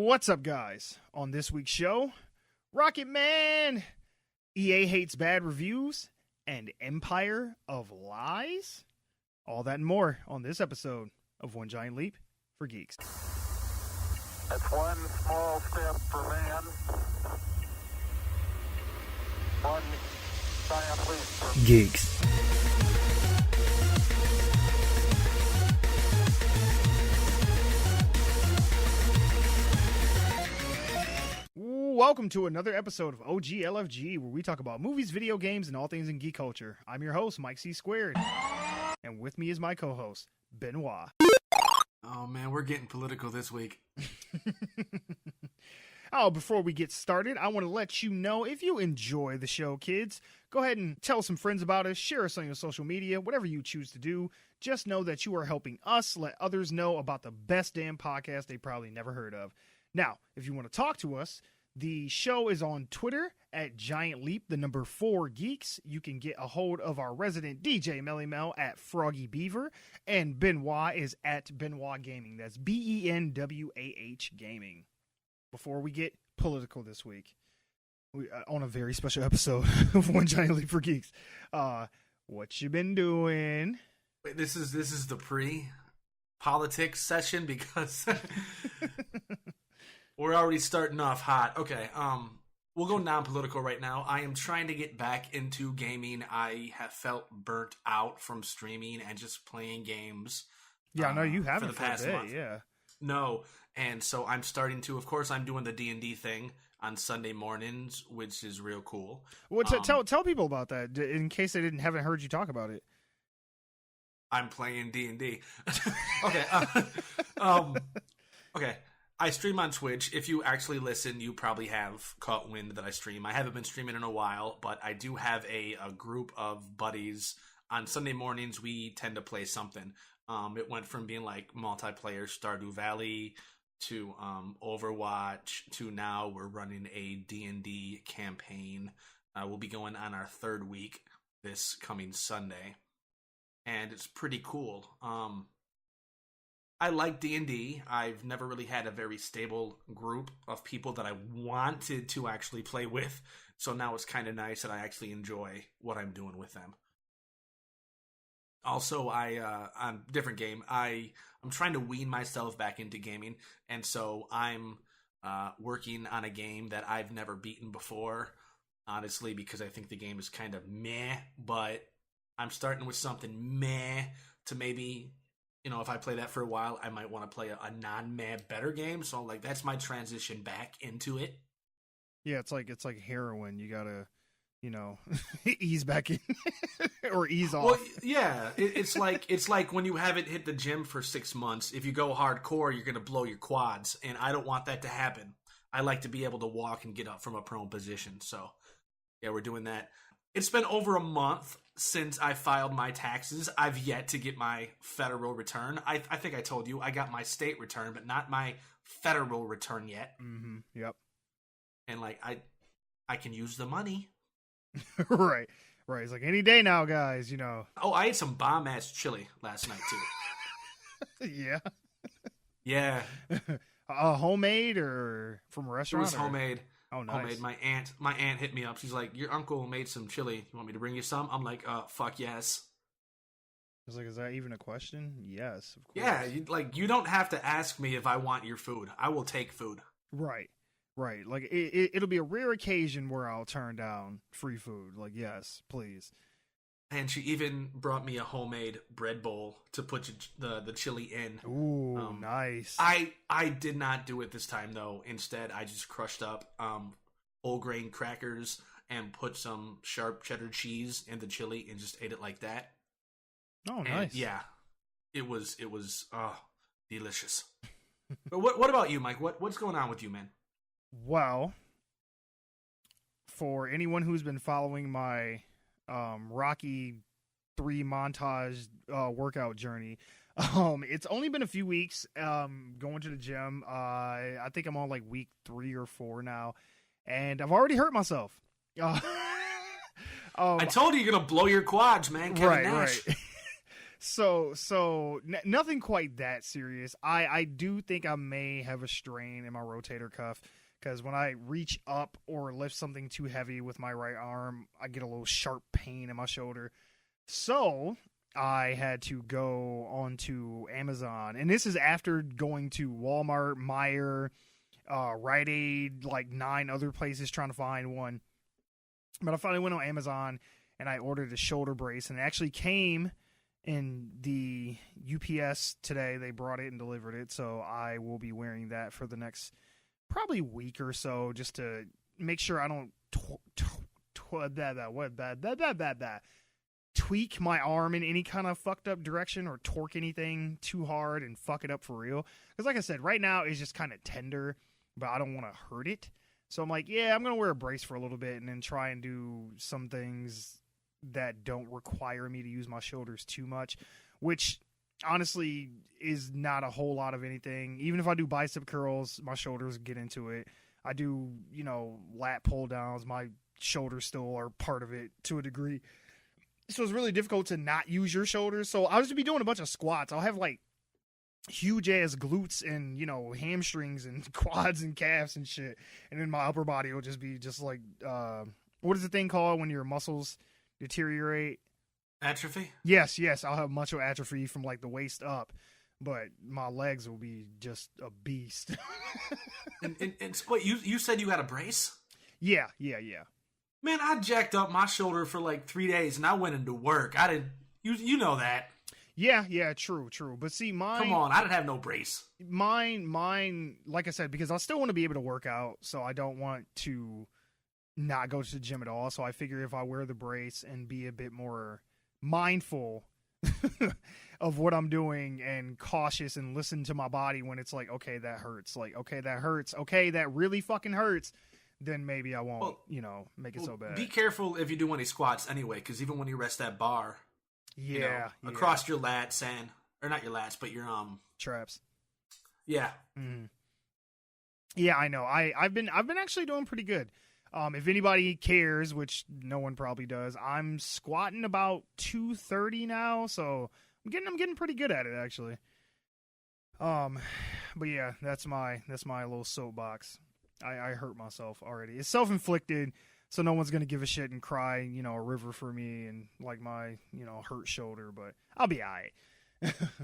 What's up, guys? On this week's show, Rocket Man, EA hates bad reviews, and Empire of Lies. All that and more on this episode of One Giant Leap for Geeks. That's one small step for man, one giant leap for Geeks. Welcome to another episode of OGLFG, where we talk about movies, video games, and all things in geek culture. I'm your host, Mike C. Squared, and with me is my co-host, Benwah. Oh man, we're getting political this week. Before we get started, I want to let you know, if you enjoy the show, kids, go ahead and tell some friends about us, share us on your social media, whatever you choose to do. Just know that you are helping us let others know about the best damn podcast they probably never heard of. Now, if you want to talk to us, the show is on Twitter at Giant Leap, the number 4 Geeks. You can get a hold of our resident DJ Melly Mel at Froggy Beaver, and Benwah is at Benwah Gaming. That's BENWAH Gaming. Before we get political this week, we on a very special episode of One Giant Leap for Geeks. What you been doing? Wait, this is the pre-politics session because we're already starting off hot. Okay, we'll go non-political right now. I am trying to get back into gaming. I have felt burnt out from streaming and just playing games. Yeah, no, you haven't for the past month. Yeah. No, and so I'm starting to. Of course, I'm doing the D&D thing on Sunday mornings, which is real cool. Well, tell people about that in case they haven't heard you talk about it. I'm playing D&D. Okay. Okay. I stream on Twitch. If you actually listen, you probably have caught wind that I stream. I haven't been streaming in a while, but I do have a group of buddies. On Sunday mornings, we tend to play something. It went from being like multiplayer Stardew Valley to Overwatch to now we're running a D&D campaign. We'll be going on our 3rd week this coming Sunday, and it's pretty cool. I like D&D. I've never really had a very stable group of people that I wanted to actually play with, so now it's kind of nice that I actually enjoy what I'm doing with them. Also, on different game, I'm trying to wean myself back into gaming, and so I'm working on a game that I've never beaten before, honestly, because I think the game is kind of meh, but I'm starting with something meh to maybe, you know, if I play that for a while, I might want to play a non-meh better game, so like that's my transition back into it. Yeah, it's like heroin. You gotta, you know, ease back in or ease off. Well, yeah, it's like when you haven't hit the gym for 6 months. If you go hardcore, you're gonna blow your quads, and I don't want that to happen. I like to be able to walk and get up from a prone position. So, yeah, we're doing that. It's been over a month since I filed my taxes. I've yet to get my federal return. I think I told you I got my state return, but not my federal return yet. Mm-hmm. Yep. And like I can use the money. Right. It's like any day now, guys, you know. Oh, I ate some bomb-ass chili last night, too. Yeah. Yeah. Homemade or from a It restaurant? was homemade. Oh, nice. Homemade. My aunt hit me up. She's like, your uncle made some chili. You want me to bring you some? I'm like, fuck yes. I was like, is that even a question? Yes, of course. Yeah, you don't have to ask me if I want your food. I will take food. Right. Like, it'll be a rare occasion where I'll turn down free food. Like, yes, please. And she even brought me a homemade bread bowl to put the chili in. Ooh, nice. I did not do it this time, though. Instead, I just crushed up whole grain crackers and put some sharp cheddar cheese in the chili and just ate it like that. Oh, and nice. Yeah, it was delicious. But what about you, Mike? What's going on with you, man? Well, for anyone who's been following my Rocky 3 montage workout journey, it's only been a few weeks going to the gym. I think I'm on like week 3 or 4 now, and I've already hurt myself. I told you you're gonna blow your quads, man. Kevin Nash. Right. Nothing quite that serious. I do think I may have a strain in my rotator cuff because when I reach up or lift something too heavy with my right arm, I get a little sharp pain in my shoulder. So I had to go onto Amazon, and this is after going to Walmart, Meijer, Rite Aid, like 9 other places trying to find one. But I finally went on Amazon and I ordered a shoulder brace, and it actually came in the UPS today. They brought it and delivered it, so I will be wearing that for the next probably week or so, just to make sure I don't tweak my arm in any kind of fucked up direction or torque anything too hard and fuck it up for real. Because like I said, right now it's just kind of tender, but I don't want to hurt it. So I'm like, yeah, I'm going to wear a brace for a little bit and then try and do some things that don't require me to use my shoulders too much, which honestly is not a whole lot of anything. Even if I do bicep curls, my shoulders get into it. I do, lat pull downs, my shoulders still are part of it to a degree. So it's really difficult to not use your shoulders. So I'll just be doing a bunch of squats. I'll have like huge ass glutes and, hamstrings and quads and calves and shit. And then my upper body will just be just like, what is the thing called when your muscles deteriorate? Atrophy? Yes. I'll have muscle atrophy from like the waist up, but my legs will be just a beast. and wait, you said you got a brace? Yeah. Man, I jacked up my shoulder for like 3 days and I went into work. I didn't, you know that. Yeah, true. But see, come on, I didn't have no brace. Mine, like I said, because I still want to be able to work out, so I don't want to not go to the gym at all. So I figure if I wear the brace and be a bit more mindful of what I'm doing and cautious and listen to my body when it's like, okay, that hurts. Like, okay, that hurts. Okay, that really fucking hurts. Then maybe I won't, make it so bad. Be careful if you do any squats anyway, because even when you rest that bar, across your lats or not your lats, but your traps. Yeah. Mm. Yeah, I know. I've been actually doing pretty good. If anybody cares, which no one probably does, I'm squatting about 230 now, so I'm getting pretty good at it actually. But yeah, that's my little soapbox. I hurt myself already. It's self-inflicted, so no one's gonna give a shit and cry, a river for me and like my, hurt shoulder. But I'll be alright.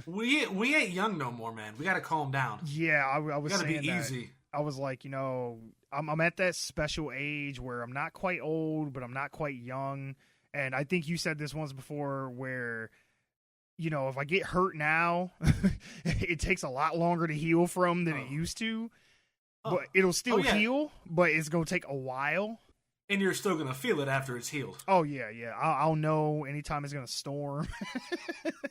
we ain't young no more, man. We gotta calm down. Yeah, I was gotta saying be that. easy. I was like, I'm at that special age where I'm not quite old, but I'm not quite young. And I think you said this once before where, if I get hurt now, it takes a lot longer to heal from than it used to. But it'll still heal, but it's going to take a while. And you're still going to feel it after it's healed. Oh, yeah. I'll know anytime it's going to storm.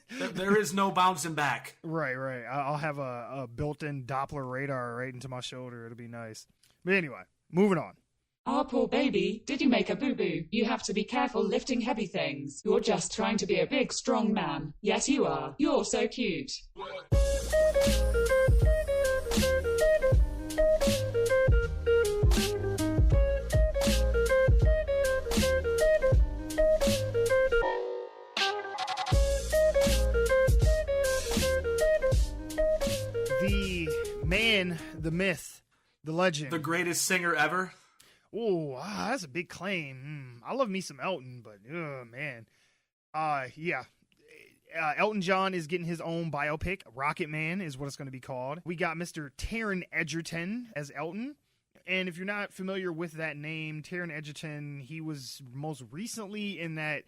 There is no bouncing back. Right. I'll have a built-in Doppler radar right into my shoulder. It'll be nice. But anyway, moving on. Ah, poor baby, did you make a boo-boo? You have to be careful lifting heavy things. You're just trying to be a big, strong man. Yes, you are. You're so cute. The man, the myth, the legend. The greatest singer ever. Oh, that's a big claim. I love me some Elton, but man. Elton John is getting his own biopic. Rocket Man is what it's going to be called. We got Mr. Taron Egerton as Elton. And if you're not familiar with that name, Taron Egerton, he was most recently in that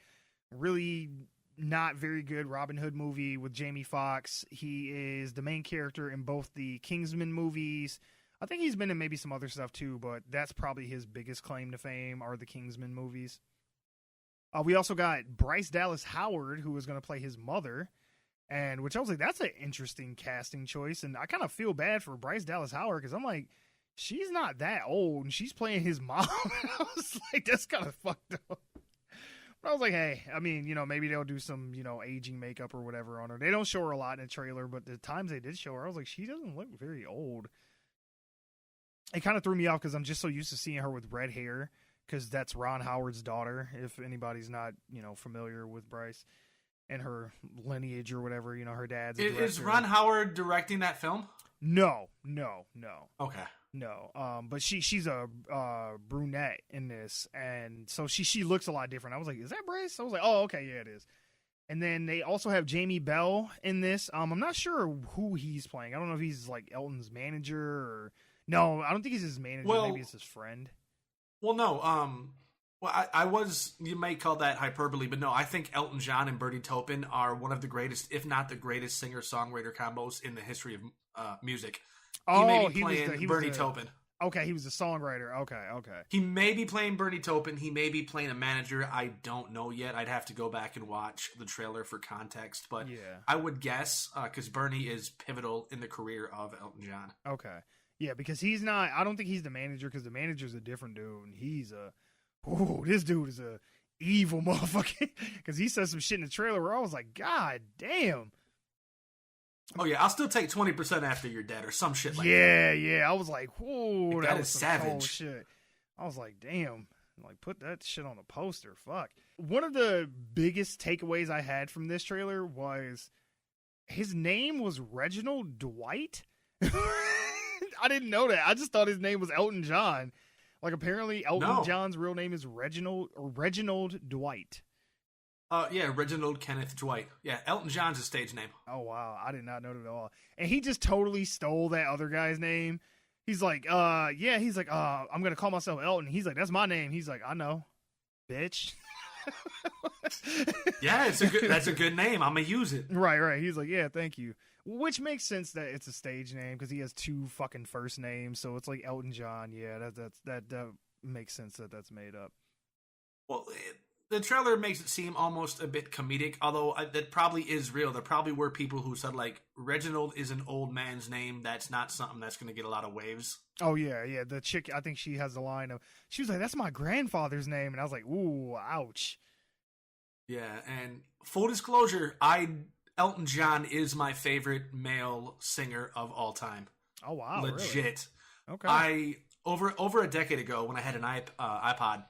really not very good Robin Hood movie with Jamie Foxx. He is the main character in both the Kingsman movies. I think he's been in maybe some other stuff too, but that's probably his biggest claim to fame are the Kingsman movies. We also got Bryce Dallas Howard, who was going to play his mother, and which I was like, that's an interesting casting choice. And I kind of feel bad for Bryce Dallas Howard because I'm like, she's not that old, and she's playing his mom. I was like, that's kind of fucked up. But I was like, hey, I mean, maybe they'll do some, aging makeup or whatever on her. They don't show her a lot in the trailer, but the times they did show her, I was like, she doesn't look very old. It kind of threw me off because I'm just so used to seeing her with red hair because that's Ron Howard's daughter, if anybody's not, familiar with Bryce. and her lineage or whatever. You know, her dad's a director. Is Ron Howard directing that film? No. Okay. No. But she's a brunette in this, and so she looks a lot different. I was like, is that Brace? I was like, oh, okay, yeah, it is. And then they also have Jamie Bell in this. I'm not sure who he's playing. I don't know if he's like Elton's manager or no. I don't think he's his manager. Well, maybe it's his friend. Well, no. Well, I was. You may call that hyperbole, but no. I think Elton John and Bernie Taupin are one of the greatest, if not the greatest, singer-songwriter combos in the history of music. He may be playing Bernie Taupin. Okay, he was a songwriter. Okay. He may be playing Bernie Taupin. He may be playing a manager. I don't know yet. I'd have to go back and watch the trailer for context. But yeah. I would guess, because Bernie is pivotal in the career of Elton John. Okay. Yeah, because he's not... I don't think he's the manager, because the manager's a different dude. And he's a... Ooh, this dude is a evil motherfucker. Because he said some shit in the trailer where I was like, God damn. Oh, yeah, I'll still take 20% after you're dead or some shit like that. Yeah. I was like, whoa, that was is some savage. cold shit. I was like, damn. Like, put that shit on a poster. Fuck. One of the biggest takeaways I had from this trailer was his name was Reginald Dwight. I didn't know that. I just thought his name was Elton John. Like, apparently Elton John's real name is Reginald Dwight. Yeah, Reginald Kenneth Dwight. Yeah, Elton John's a stage name. Oh, wow. I did not know that at all. And he just totally stole that other guy's name. He's like, I'm going to call myself Elton. He's like, that's my name. He's like, I know, bitch. Yeah, that's a good name. I'm going to use it. Right. He's like, yeah, thank you. Which makes sense that it's a stage name because he has two fucking first names. So it's like Elton John. Yeah, that makes sense that that's made up. Well, the trailer makes it seem almost a bit comedic, although that probably is real. There probably were people who said, like, Reginald is an old man's name. That's not something that's going to get a lot of waves. Oh, yeah. The chick, I think she has the line of, she was like, that's my grandfather's name. And I was like, ooh, ouch. Yeah, and full disclosure, Elton John is my favorite male singer of all time. Oh, wow. Legit. Really? Okay. Over a decade ago, when I had an iPod,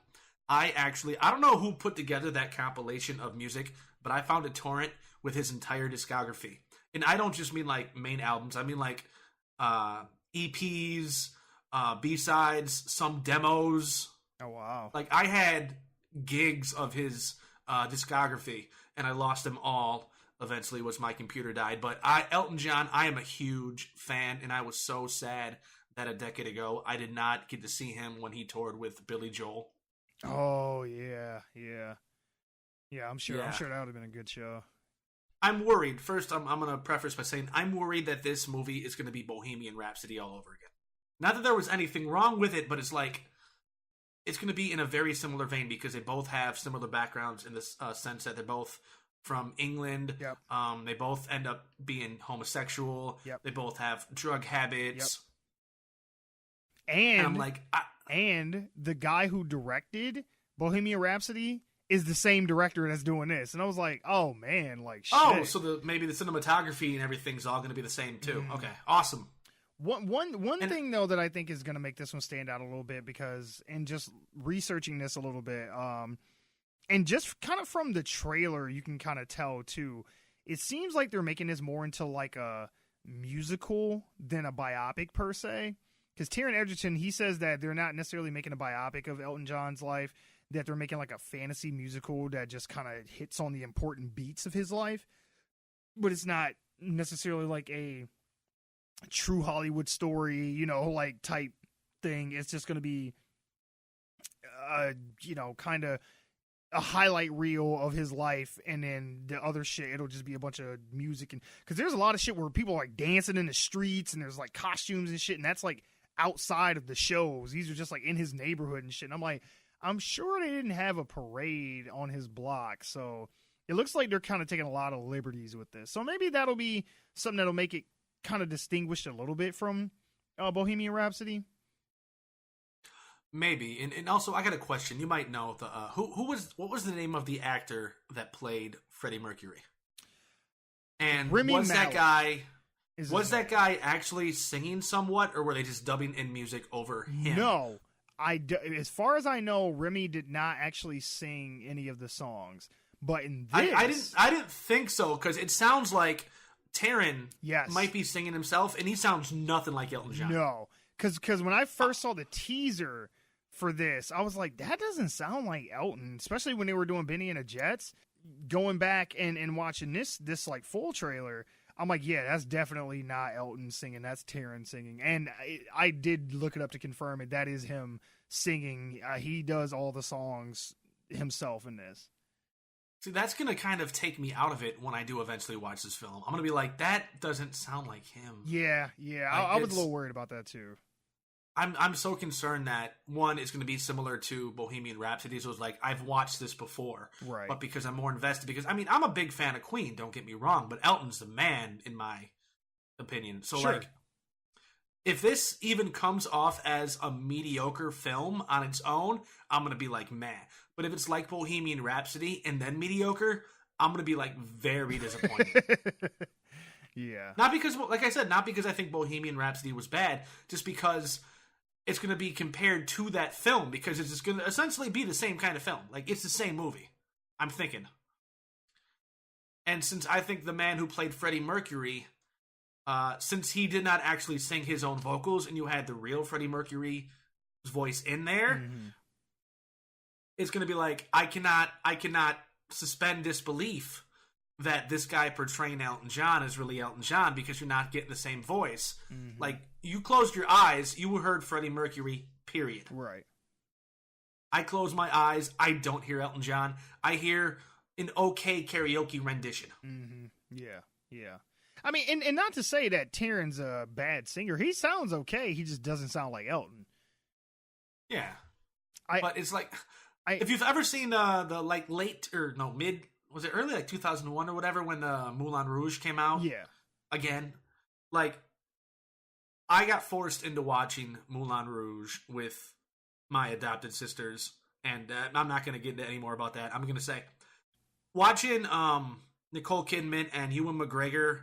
I don't know who put together that compilation of music, but I found a torrent with his entire discography. And I don't just mean like main albums. I mean like EPs, B-sides, some demos. Oh, wow. Like I had gigs of his discography, and I lost them all eventually once my computer died. But Elton John, I am a huge fan, and I was so sad that a decade ago I did not get to see him when he toured with Billy Joel. Oh, yeah. I'm sure that would have been a good show. I'm worried. First, I'm going to preface by saying I'm worried that this movie is going to be Bohemian Rhapsody all over again. Not that there was anything wrong with it, but it's like it's going to be in a very similar vein because they both have similar backgrounds in this sense that they're both from England. Yep. They both end up being homosexual. Yep. They both have drug habits. Yep. And I'm like... And the guy who directed Bohemian Rhapsody is the same director that's doing this. And I was like, oh, man, like, shit. Oh, so maybe the cinematography and everything's all going to be the same, too. Okay, awesome. One thing, though, that I think is going to make this one stand out a little bit because, and just researching this a little bit, and just kind of from the trailer, you can kind of tell, too, it seems like they're making this more into, like, a musical than a biopic, per se. Because Taron Egerton, he says that they're not necessarily making a biopic of Elton John's life, that they're making like a fantasy musical that just kind of hits on the important beats of his life. But it's not necessarily like a true Hollywood story, like type thing. It's just going to be, kind of a highlight reel of his life. And then the other shit, it'll just be a bunch of music. And because there's a lot of shit where people are like dancing in the streets and there's like costumes and shit. And that's like outside of the shows. These are just like in his neighborhood and shit. And I'm like, I'm sure they didn't have a parade on his block. So it looks like they're kind of taking a lot of liberties with this. So maybe that'll be something that'll make it kind of distinguished a little bit from Bohemian Rhapsody. Maybe. And also I got a question. You might know what was the name of the actor that played Freddie Mercury? And Remy was Mallett. That guy actually singing somewhat, or were they just dubbing in music over him? No, as far as I know, Remy did not actually sing any of the songs. But in this, I didn't think so, because it sounds like Taron yes. might be singing himself, and he sounds nothing like Elton John. No, because when I first saw the teaser for this, I was like, that doesn't sound like Elton, especially when they were doing Benny and the Jets. Going back and watching this like full trailer, I'm like, yeah, that's definitely not Elton singing. That's Taron singing. And I did look it up to confirm it. That is him singing. He does all the songs himself in this. See, that's going to kind of take me out of it when I do eventually watch this film. I'm going to be like, that doesn't sound like him. Yeah. Like, I was a little worried about that too. I'm so concerned that, one, it's going to be similar to Bohemian Rhapsody. So it's like, I've watched this before. Right. But because I'm more invested, because, I mean, I'm a big fan of Queen, don't get me wrong, but Elton's the man, in my opinion. So, sure. like, if this even comes off as a mediocre film on its own, I'm going to be like, meh. But if it's like Bohemian Rhapsody and then mediocre, I'm going to be, like, very disappointed. Yeah. Not because, like I said, not because I think Bohemian Rhapsody was bad, just because it's going to be compared to that film, because it's just going to essentially be the same kind of film. Like, it's the same movie, I'm thinking. And since I think the man who played Freddie Mercury, since he did not actually sing his own vocals, and you had the real Freddie Mercury's voice in there, it's going to be like, I cannot suspend disbelief that this guy portraying Elton John is really Elton John, because you're not getting the same voice. Like, you closed your eyes, you heard Freddie Mercury, period. Right. I close my eyes, I don't hear Elton John. I hear an okay karaoke rendition. Yeah. I mean, and not to say that Taron's a bad singer. He sounds okay. He just doesn't sound like Elton. Yeah. But it's like, if you've ever seen the like mid, was it early, like 2001 or whatever, when the Moulin Rouge came out? Yeah. Again, like, I got forced into watching Moulin Rouge with my adopted sisters, and I'm not going to get into any more about that. I'm going to say, watching Nicole Kidman and Ewan McGregor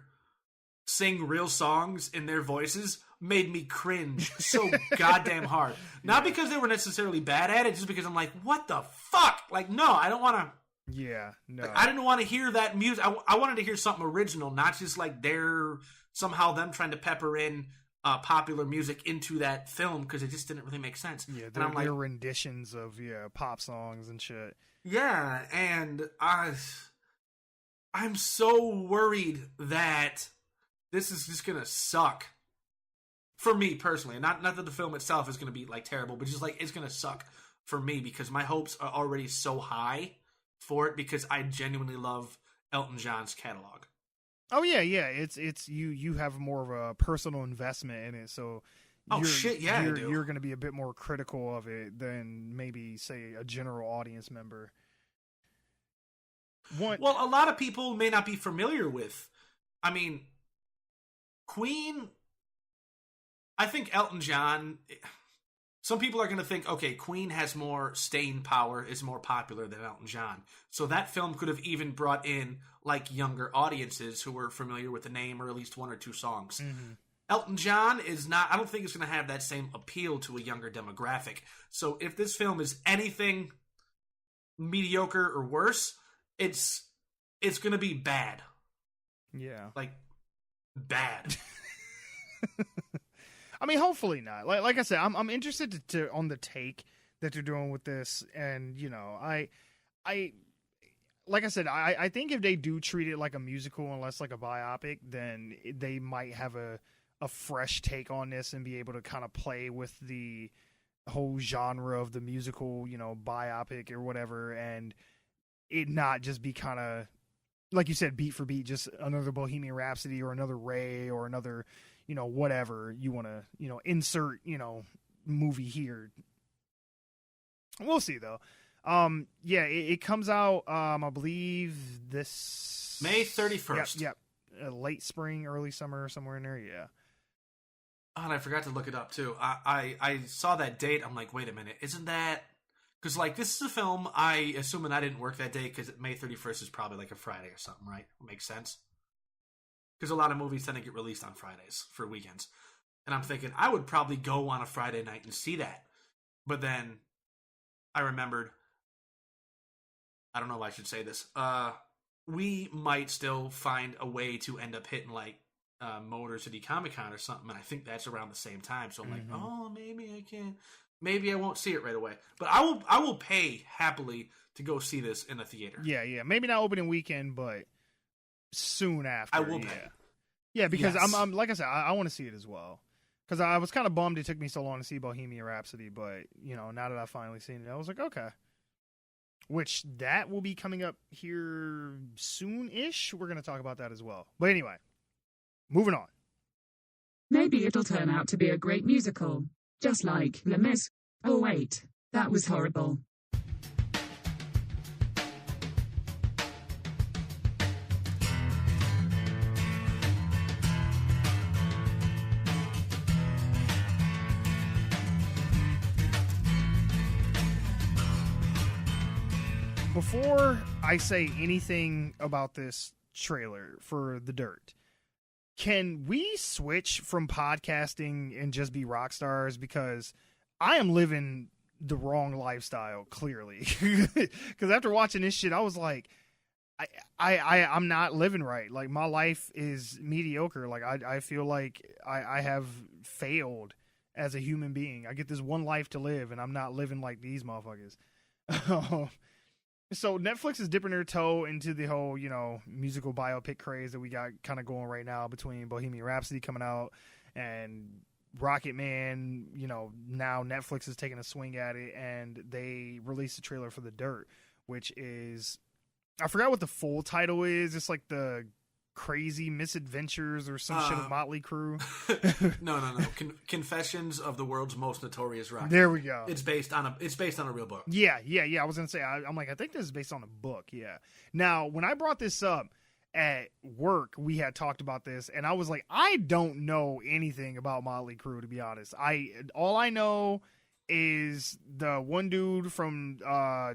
sing real songs in their voices made me cringe so goddamn hard. Not because they were necessarily bad at it, just because I'm like, what the fuck? Like, no, I don't want to. Yeah, no. Like, I didn't want to hear that music. I wanted to hear something original, not just like them trying to pepper in popular music into that film, because it just didn't really make sense. Yeah, and I'm like, they're renditions of pop songs and shit. Yeah, and I'm so worried that this is just gonna suck for me personally. Not that the film itself is gonna be like terrible, but just like it's gonna suck for me, because my hopes are already so high for it, because I genuinely love Elton John's catalog. Oh yeah. It's you have more of a personal investment in it, so you're going to be a bit more critical of it than maybe, say, a general audience member. Well, a lot of people may not be familiar with. I mean, Queen. I think Elton John. Some people are going to think, okay, Queen has more staying power, is more popular than Elton John. So that film could have even brought in like younger audiences who were familiar with the name, or at least one or two songs. Elton John is not, I don't think it's going to have that same appeal to a younger demographic. So if this film is anything mediocre or worse, it's going to be bad. Yeah. Like, bad. I mean, hopefully not. Like I said, I'm interested to on the take that they're doing with this, and I like I said, I think if they do treat it like a musical and less like a biopic, then they might have a fresh take on this and be able to kind of play with the whole genre of the musical, biopic or whatever, and it not just be kind of, like you said, beat for beat, just another Bohemian Rhapsody or another Ray or another, whatever you want to, insert, movie here. We'll see though. Yeah, it comes out, I believe this May 31st. Yep. Late spring, early summer, somewhere in there. Yeah. Oh, and I forgot to look it up too. I saw that date. I'm like, wait a minute, isn't that? Because like this is a film. I assuming I didn't work that day, because May 31st is probably like a Friday or something, right? Makes sense. Because a lot of movies tend to get released on Fridays for weekends, and I'm thinking I would probably go on a Friday night and see that. But then I remembered I don't know if I should say this. We might still find a way to end up hitting like Motor City Comic Con or something, and I think that's around the same time. So I'm like, oh, maybe I can. Maybe I won't see it right away, but I will pay happily to go see this in a theater. Yeah. Maybe not opening weekend, but soon after. I will pay. Yeah, because Yes. I'm like I said, I want to see it as well. Because I was kind of bummed it took me so long to see Bohemian Rhapsody, but now that I've finally seen it, I was like, okay. Which that will be coming up here soon-ish. We're going to talk about that as well. But anyway, moving on. Maybe it'll turn out to be a great musical. Just like Les Mis. Oh wait, that was horrible. Before I say anything about this trailer for The Dirt, can we switch from podcasting and just be rock stars? Because I am living the wrong lifestyle, clearly. Because after watching this shit, I was like, I'm not living right. Like, my life is mediocre. Like, I feel like I have failed as a human being. I get this one life to live, and I'm not living like these motherfuckers. So Netflix is dipping their toe into the whole, musical biopic craze that we got kind of going right now between Bohemian Rhapsody coming out and Rocket Man. Now Netflix is taking a swing at it, and they released a trailer for The Dirt, which is, I forgot what the full title is. It's like the Crazy Misadventures or some shit of Motley Crue. No. Confessions of the World's Most Notorious Rock. There we go. It's based on a real book. Yeah. I was gonna say, I'm like, I think this is based on a book. Yeah. Now, when I brought this up at work, we had talked about this, and I was like, I don't know anything about Motley Crue, to be honest. All I know is the one dude from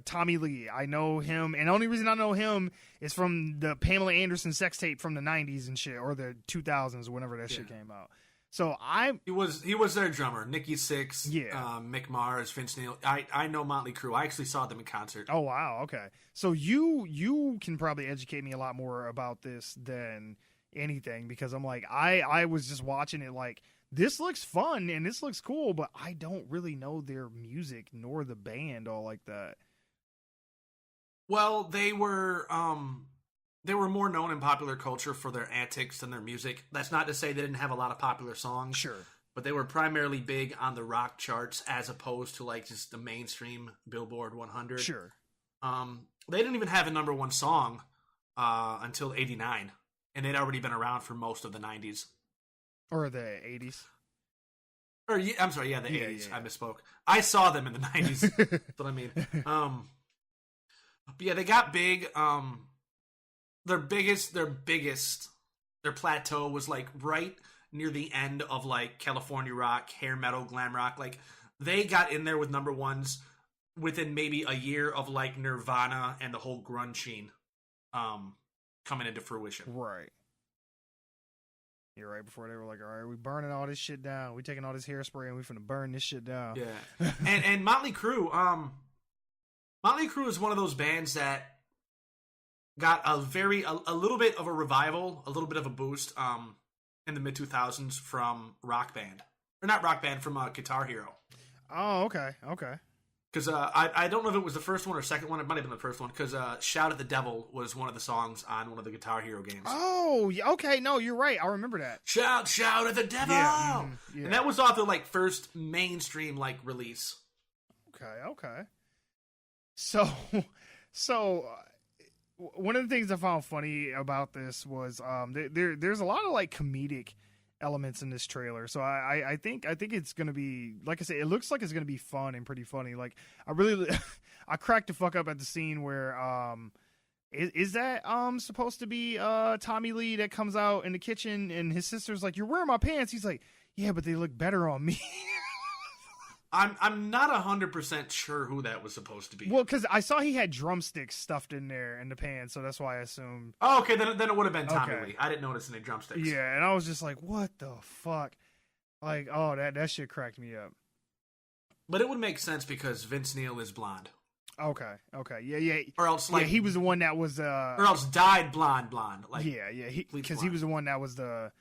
Tommy Lee. I know him, and the only reason I know him is from the Pamela Anderson sex tape from the 90s and shit, or the 2000s, whenever that shit came out. So he was their drummer, Nikki Sixx, Yeah. Mick Mars, Vince Neil. I know Motley Crue. I actually saw them in concert. Oh wow, okay. So you can probably educate me a lot more about this than anything, because I'm like, I was just watching it like, this looks fun and this looks cool, but I don't really know their music nor the band all like that. Well, they were more known in popular culture for their antics than their music. That's not to say they didn't have a lot of popular songs. Sure. But they were primarily big on the rock charts as opposed to like just the mainstream Billboard 100. Sure. They didn't even have a number one song until 89, and they'd already been around for most of the 90s. Or the 80s. Or I'm sorry, the 80s. Yeah. I misspoke. I saw them in the 90s. That's what I mean. But yeah, they got big. Their plateau was like right near the end of like California rock, hair metal, glam rock. Like they got in there with number ones within maybe a year of like Nirvana and the whole grunge scene coming into fruition. Right. You're right, before they were like, all right, we burning all this shit down. We taking all this hairspray and we finna burn this shit down. Yeah. and Motley Crue is one of those bands that got a little bit of a revival, a little bit of a boost in the mid-2000s from Rock Band. Or not Rock Band, from Guitar Hero. Oh, okay. Because I don't know if it was the first one or second one. It might have been the first one. Because Shout at the Devil was one of the songs on one of the Guitar Hero games. Oh, okay. No, you're right. I remember that. Shout at the devil! Yeah. And that was off the like first mainstream like release. Okay. So one of the things I found funny about this was there's a lot of like comedic elements in this trailer. So I think it's gonna be, like I said, it looks like it's gonna be fun and pretty funny. Like I cracked the fuck up at the scene where is that supposed to be Tommy Lee that comes out in the kitchen and his sister's like, you're wearing my pants. He's like, yeah, but they look better on me. I'm not 100% sure who that was supposed to be. Well, because I saw he had drumsticks stuffed in there in the pants, so that's why I assumed. Oh, okay, then it would have been Tommy Lee. I didn't notice any drumsticks. Yeah, and I was just like, what the fuck? Like, oh, that shit cracked me up. But it would make sense because Vince Neil is blonde. Okay. Yeah. Or else, like, he was the one that was or else dyed blonde. Like, yeah, because he blonde. was the one that was the.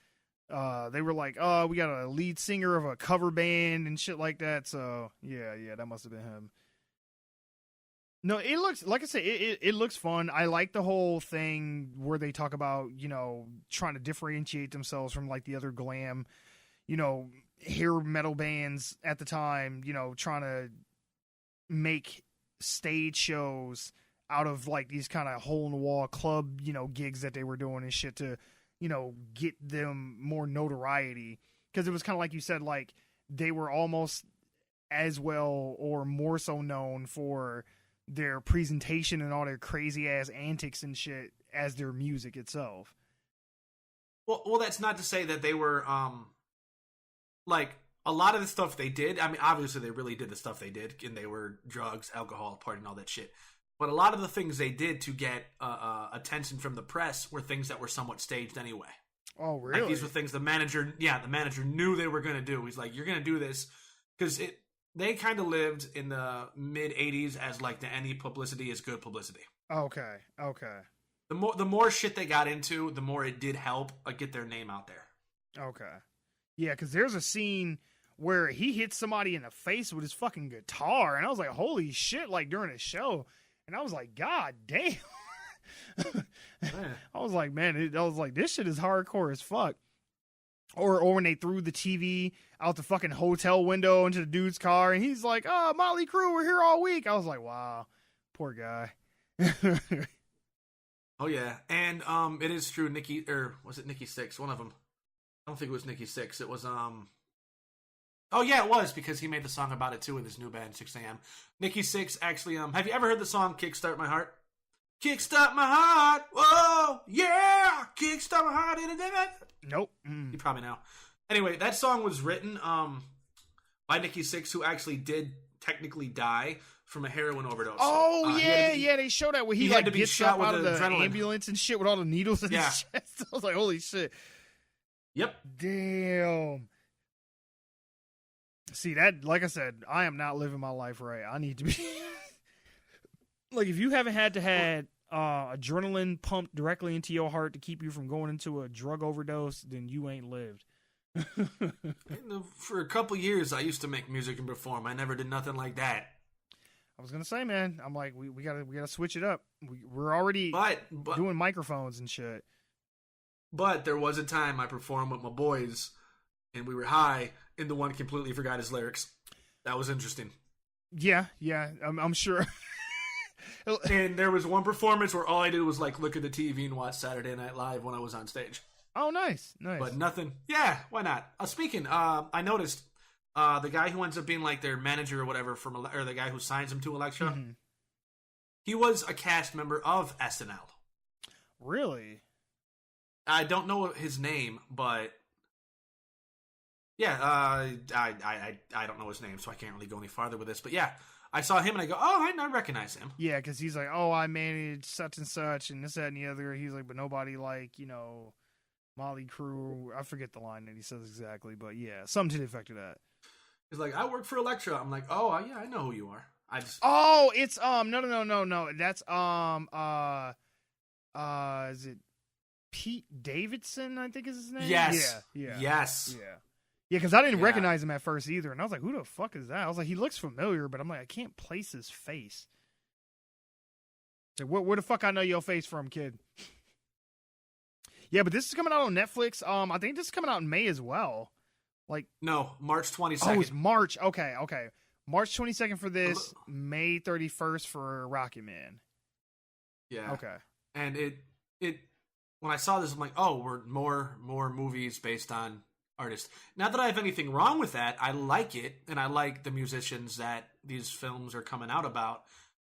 They were like, oh, we got a lead singer of a cover band and shit like that. So yeah, that must have been him. No, it looks, like I said, it looks fun. I like the whole thing where they talk about, trying to differentiate themselves from like the other glam, hair metal bands at the time, trying to make stage shows out of like these kind of hole in the wall club, gigs that they were doing and shit to, get them more notoriety. Because it was kind of like you said, like they were almost as well or more so known for their presentation and all their crazy ass antics and shit as their music itself. Well, that's not to say that they were, like, a lot of the stuff they did, I mean, obviously they really did the stuff they did, and they were drugs, alcohol, partying, all that shit. But a lot of the things they did to get attention from the press were things that were somewhat staged anyway. Oh, really? Like, these were things the manager knew they were going to do. He's like, you're going to do this. Because they kind of lived in the mid-'80s as, like, the any publicity is good publicity. Okay. The more shit they got into, the more it did help get their name out there. Okay. Yeah, because there's a scene where he hits somebody in the face with his fucking guitar, and I was like, holy shit, like, during a show. And I was like, God damn. I was like, man, this shit is hardcore as fuck. Or when they threw the TV out the fucking hotel window into the dude's car, and he's like, oh, Motley Crue, we're here all week. I was like, wow, poor guy. Oh, yeah. And it is true, Nikki, or was it Nikki Sixx? One of them. I don't think it was Nikki Sixx. It was, oh, yeah, it was, because he made the song about it, too, with his new band, 6 a.m. Nikki Sixx actually, have you ever heard the song Kickstart My Heart? Kickstart my heart, whoa, yeah, kickstart my heart in a day. Nope. You probably know. Anyway, that song was written by Nikki Sixx, who actually did technically die from a heroin overdose. Oh, yeah, they showed that where he like, had to be gets shot up out of the adrenaline. ambulance and shit with all the needles in his chest. I was like, holy shit. Yep. Damn. See, that, like I said, I am not living my life right. I need to be... Like, if you haven't had to had adrenaline pumped directly into your heart to keep you from going into a drug overdose, then you ain't lived. For a couple years, I used to make music and perform. I never did nothing like that. I was gonna say, man, I'm like, we gotta switch it up. We're already doing microphones and shit. But there was a time I performed with my boys, and we were high, and the one completely forgot his lyrics. That was interesting. Yeah, I'm sure. And there was one performance where all I did was like look at the TV and watch Saturday Night Live when I was on stage. Oh, nice. But nothing. Yeah, why not? Speaking, I noticed the guy who ends up being like their manager or whatever or the guy who signs him to Elektra, he was a cast member of SNL. Really? I don't know his name, but yeah, I don't know his name, so I can't really go any farther with this. But yeah. I saw him and I go, oh, I recognize him. Yeah, because he's like, oh, I managed such and such and this, that, and the other. He's like, but nobody like, Motley Crue. I forget the line that he says exactly, but yeah, something to the effect of that. He's like, I work for Elektra. I'm like, oh, yeah, I know who you are. Oh, it's, no. That's, is it Pete Davidson, I think is his name? Yes. Yeah. Yes. Yeah. Yeah, because I didn't recognize him at first either. And I was like, who the fuck is that? I was like, he looks familiar, but I'm like, I can't place his face. Like, where the fuck I know your face from, kid? Yeah, but this is coming out on Netflix. I think this is coming out in May as well. Like, no, March 22nd. Oh, it's March. Okay. March 22nd for this, May 31st for Rocket Man. Yeah. Okay. And it when I saw this, I'm like, oh, we're more movies based on artists. Not that I have anything wrong with that. I like it, and I like the musicians that these films are coming out about.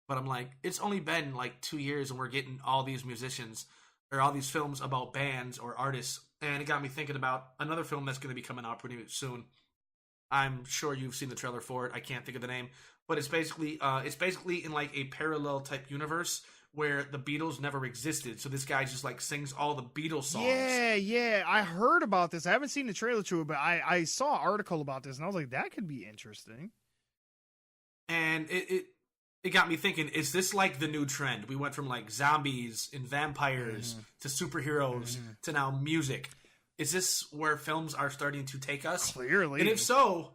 But I'm like, it's only been like 2 years, and we're getting all these musicians or all these films about bands or artists. And it got me thinking about another film that's going to be coming out pretty soon. I'm sure you've seen the trailer for it. I can't think of the name, but it's basically in like a parallel type universe where the Beatles never existed. So this guy just like sings all the Beatles songs. Yeah. I heard about this. I haven't seen the trailer to it, but I saw an article about this and I was like, that could be interesting. And it got me thinking, is this like the new trend? We went from like zombies and vampires to superheroes to now music. Is this where films are starting to take us? Clearly. And if so,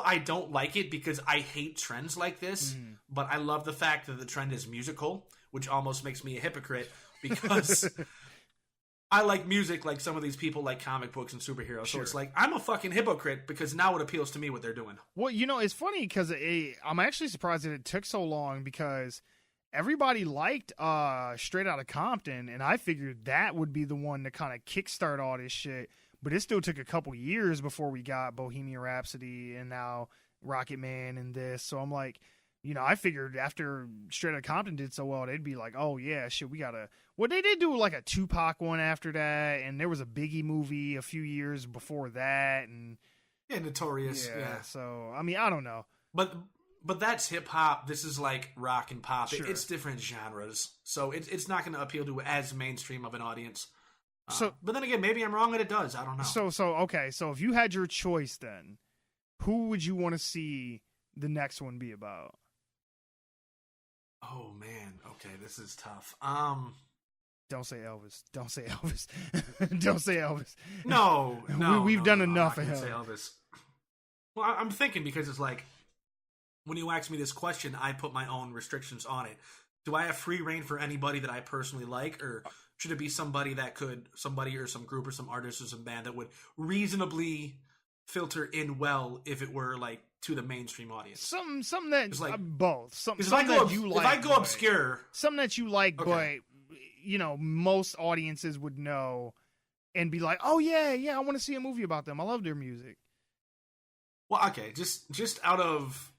I don't like it because I hate trends like this, but I love the fact that the trend is musical, which almost makes me a hypocrite because I like music like some of these people like comic books and superheroes. So it's like, I'm a fucking hypocrite because now it appeals to me what they're doing. Well, it's funny because I'm actually surprised that it took so long because everybody liked Straight Outta Compton, and I figured that would be the one to kind of kickstart all this shit. But it still took a couple years before we got Bohemian Rhapsody and now Rocket Man and this. So I'm like, I figured after Straight Outta Compton did so well, they'd be like, oh, yeah, shit, we got to... Well, they did do like a Tupac one after that, and there was a Biggie movie a few years before that. And yeah, Notorious. Yeah. So, I mean, I don't know. But that's hip-hop. This is like rock and pop. Sure. It's different genres. So it's not going to appeal to as mainstream of an audience. But then again, maybe I'm wrong and it does. I don't know. Okay. So if you had your choice then, who would you want to see the next one be about? Oh, man. Okay, this is tough. Don't say Elvis. Don't say Elvis. Don't say Elvis. No. We've done enough of him. Say Elvis. Well, I'm thinking because it's like, when you ask me this question, I put my own restrictions on it. Do I have free reign for anybody that I personally like, or should it be somebody or some group or some artist or some band that would reasonably filter in well if it were like to the mainstream audience? Something that like, both. Something if I go like, obscure, something that you like, okay. But most audiences would know and be like, oh yeah, I want to see a movie about them. I love their music. Well, okay, just out of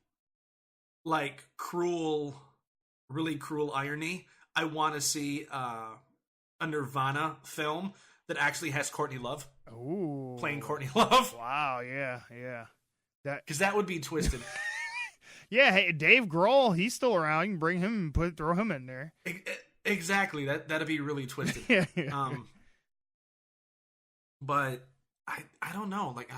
like really cruel irony, I want to see a Nirvana film that actually has Courtney Love. Ooh, playing Courtney Love. Wow, yeah. Because that would be twisted. Yeah, hey, Dave Grohl, he's still around. You can bring him and throw him in there. Exactly. That'd be really twisted. Yeah. But I don't know. Like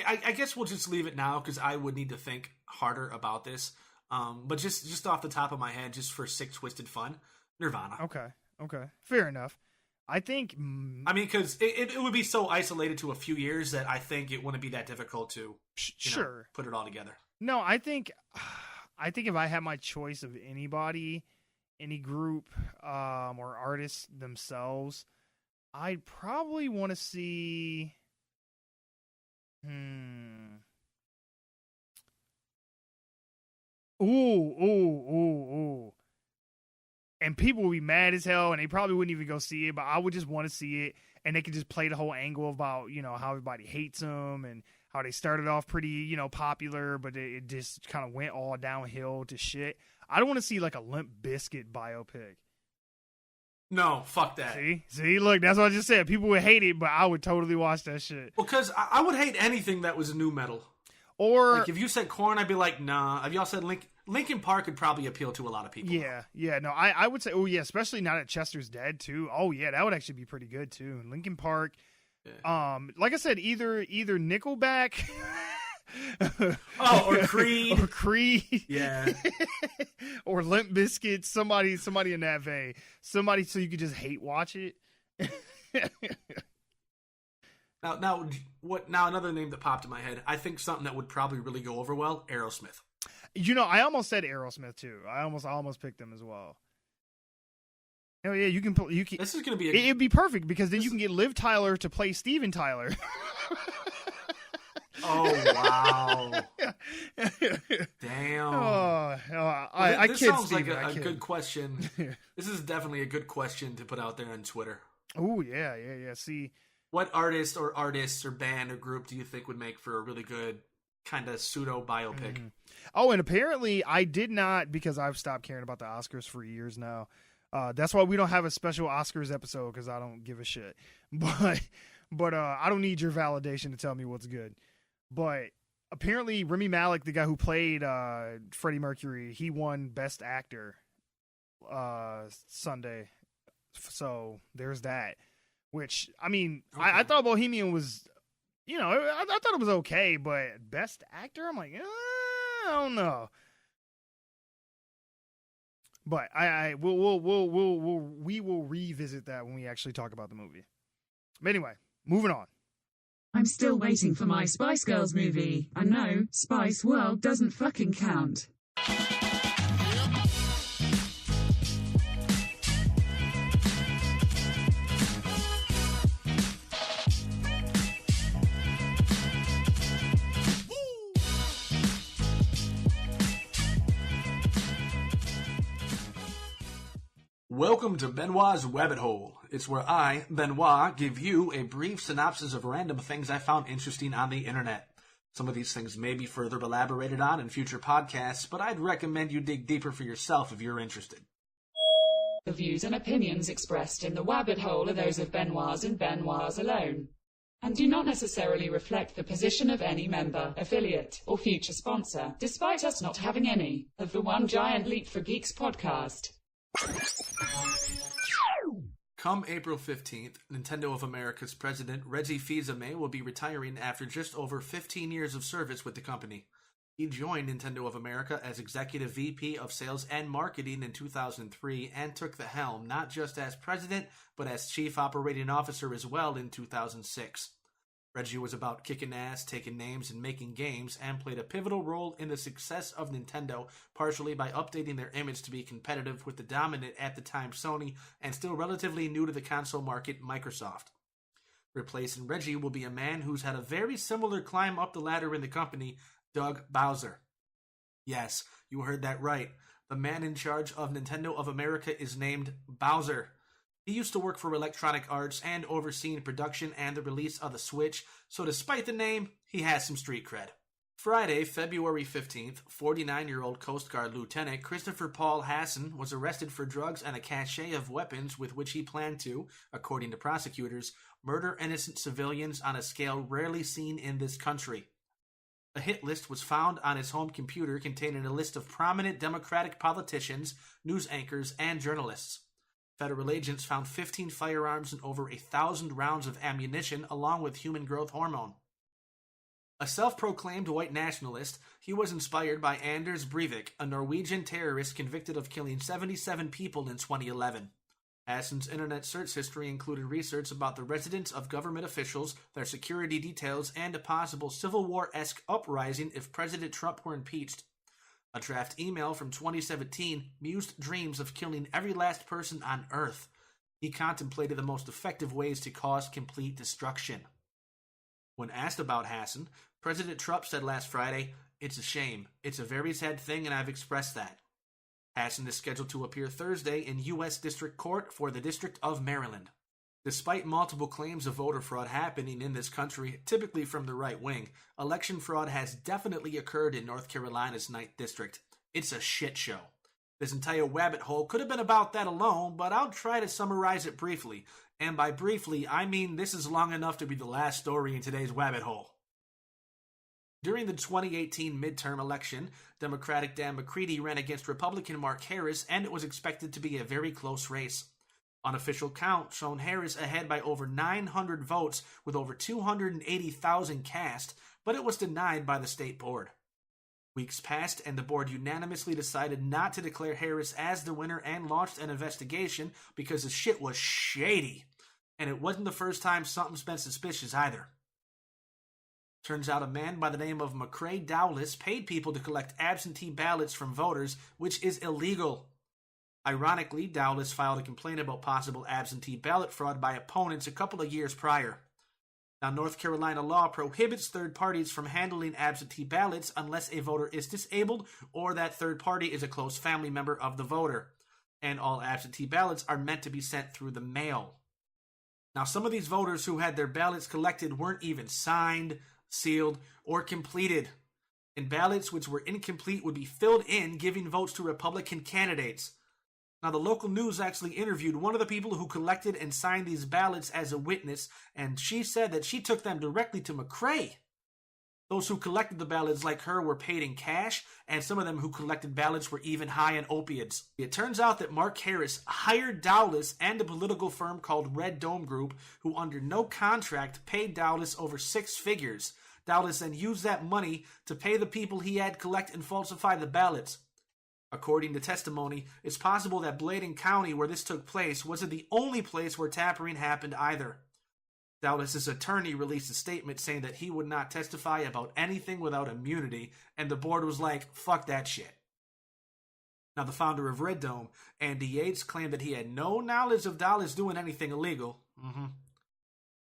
I guess we'll just leave it now because I would need to think harder about this. But just off the top of my head, just for sick twisted fun, Nirvana. Okay. Fair enough. I think. I mean, because it would be so isolated to a few years that I think it wouldn't be that difficult to put it all together. No, I think if I had my choice of anybody, any group, or artists themselves, I'd probably want to see. Ooh. And people would be mad as hell, and they probably wouldn't even go see it, but I would just want to see it, and they could just play the whole angle about, how everybody hates them, and how they started off pretty, popular, but it just kind of went all downhill to shit. I don't want to see, like, a Limp Bizkit biopic. No, fuck that. See, look, that's what I just said. People would hate it, but I would totally watch that shit. Well, because I would hate anything that was new metal. Or like if you said Korn, I'd be like, nah. If y'all said Linkin Park could probably appeal to a lot of people. Yeah. No, I would say, especially now that Chester's dead too. Oh yeah, that would actually be pretty good too. Linkin Park. Yeah. Like I said, either Nickelback. Or Creed. Yeah. Or Limp Bizkit. Somebody in that vein. Somebody so you could just hate watch it. Now, another name that popped in my head. I think something that would probably really go over well. Aerosmith. I almost said Aerosmith too. I almost picked them as well. Oh yeah, you can. This is gonna be. It'd be perfect because then you can get Liv Tyler to play Steven Tyler. Oh wow! Damn. I this kid sounds Steven, like a good question. This is definitely a good question to put out there on Twitter. Oh yeah. See, what artists or band or group do you think would make for a really good kind of pseudo biopic? Mm-hmm. Oh, and apparently I did not, because I've stopped caring about the Oscars for years now. That's why we don't have a special Oscars episode, because I don't give a shit. But I don't need your validation to tell me what's good. But apparently Rami Malek, the guy who played Freddie Mercury, he won Best Actor Sunday. So there's that. Which, I mean, okay. I thought Bohemian was, I thought it was okay, but Best Actor? I'm like, I don't know. But we will revisit that when we actually talk about the movie. But anyway, moving on. I'm still waiting for my Spice Girls movie. And no, Spice World doesn't fucking count. Welcome to Benwah's Wabbit Hole. It's where I, Benwah, give you a brief synopsis of random things I found interesting on the internet. Some of these things may be further elaborated on in future podcasts, but I'd recommend you dig deeper for yourself if you're interested. The views and opinions expressed in the Wabbit Hole are those of Benwah's and Benwah's alone, and do not necessarily reflect the position of any member, affiliate, or future sponsor, despite us not having any, of the One Giant Leap for Geeks podcast. Come April 15th, Nintendo of America's president Reggie Fils-Aimé will be retiring after just over 15 years of service with the company. He joined Nintendo of America as Executive VP of Sales and Marketing in 2003 and took the helm not just as president, but as Chief Operating Officer as well in 2006. Reggie was about kicking ass, taking names, and making games, and played a pivotal role in the success of Nintendo, partially by updating their image to be competitive with the dominant at the time Sony, and still relatively new to the console market, Microsoft. Replacing Reggie will be a man who's had a very similar climb up the ladder in the company, Doug Bowser. Yes, you heard that right. The man in charge of Nintendo of America is named Bowser. He used to work for Electronic Arts and overseeing production and the release of the Switch, so despite the name, he has some street cred. Friday, February 15th, 49-year-old Coast Guard Lieutenant Christopher Paul Hassan was arrested for drugs and a cache of weapons with which he planned to, according to prosecutors, murder innocent civilians on a scale rarely seen in this country. A hit list was found on his home computer containing a list of prominent Democratic politicians, news anchors, and journalists. Federal agents found 15 firearms and over 1,000 rounds of ammunition, along with human growth hormone. A self-proclaimed white nationalist, he was inspired by Anders Breivik, a Norwegian terrorist convicted of killing 77 people in 2011. Hassan's internet search history included research about the residence of government officials, their security details, and a possible Civil War-esque uprising if President Trump were impeached. A draft email from 2017 mused dreams of killing every last person on Earth. He contemplated the most effective ways to cause complete destruction. When asked about Hassan, President Trump said last Friday, "It's a shame. It's a very sad thing, and I've expressed that." Hassan is scheduled to appear Thursday in U.S. District Court for the District of Maryland. Despite multiple claims of voter fraud happening in this country, typically from the right wing, election fraud has definitely occurred in North Carolina's 9th District. It's a shit show. This entire Wabbit hole could have been about that alone, but I'll try to summarize it briefly. And by briefly, I mean this is long enough to be the last story in today's Wabbit hole. During the 2018 midterm election, Democratic Dan McCready ran against Republican Mark Harris, and it was expected to be a very close race. Unofficial count shown Harris ahead by over 900 votes with over 280,000 cast, but it was denied by the state board. Weeks passed and the board unanimously decided not to declare Harris as the winner and launched an investigation because the shit was shady. And it wasn't the first time something's been suspicious either. Turns out a man by the name of McCrae Dowless paid people to collect absentee ballots from voters, which is illegal. Ironically, Dowless filed a complaint about possible absentee ballot fraud by opponents a couple of years prior. Now, North Carolina law prohibits third parties from handling absentee ballots unless a voter is disabled or that third party is a close family member of the voter. And all absentee ballots are meant to be sent through the mail. Now, some of these voters who had their ballots collected weren't even signed, sealed, or completed. And ballots which were incomplete would be filled in, giving votes to Republican candidates. Now, the local news actually interviewed one of the people who collected and signed these ballots as a witness, and she said that she took them directly to McCrae. Those who collected the ballots like her were paid in cash, and some of them who collected ballots were even high on opiates. It turns out that Mark Harris hired Dowless and a political firm called Red Dome Group, who under no contract paid Dowless over 6 figures. Dowless then used that money to pay the people he had collect and falsify the ballots. According to testimony, it's possible that Bladen County, where this took place, wasn't the only place where tampering happened either. Dallas's attorney released a statement saying that he would not testify about anything without immunity, and the board was like, fuck that shit. Now, the founder of Red Dome, Andy Yates, claimed that he had no knowledge of Dallas doing anything illegal.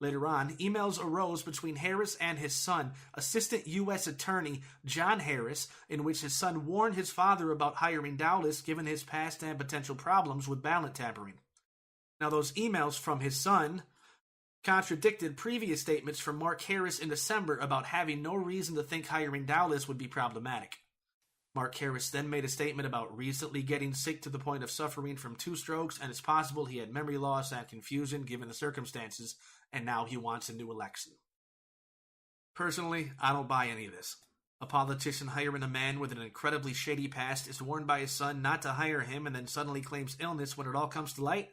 Later on, emails arose between Harris and his son, Assistant U.S. Attorney John Harris, in which his son warned his father about hiring Dallas given his past and potential problems with ballot tampering. Now, those emails from his son contradicted previous statements from Mark Harris in December about having no reason to think hiring Dallas would be problematic. Mark Harris then made a statement about recently getting sick to the point of suffering from 2 strokes, and it's possible he had memory loss and confusion given the circumstances, and now he wants a new election. Personally, I don't buy any of this. A politician hiring a man with an incredibly shady past is warned by his son not to hire him and then suddenly claims illness when it all comes to light?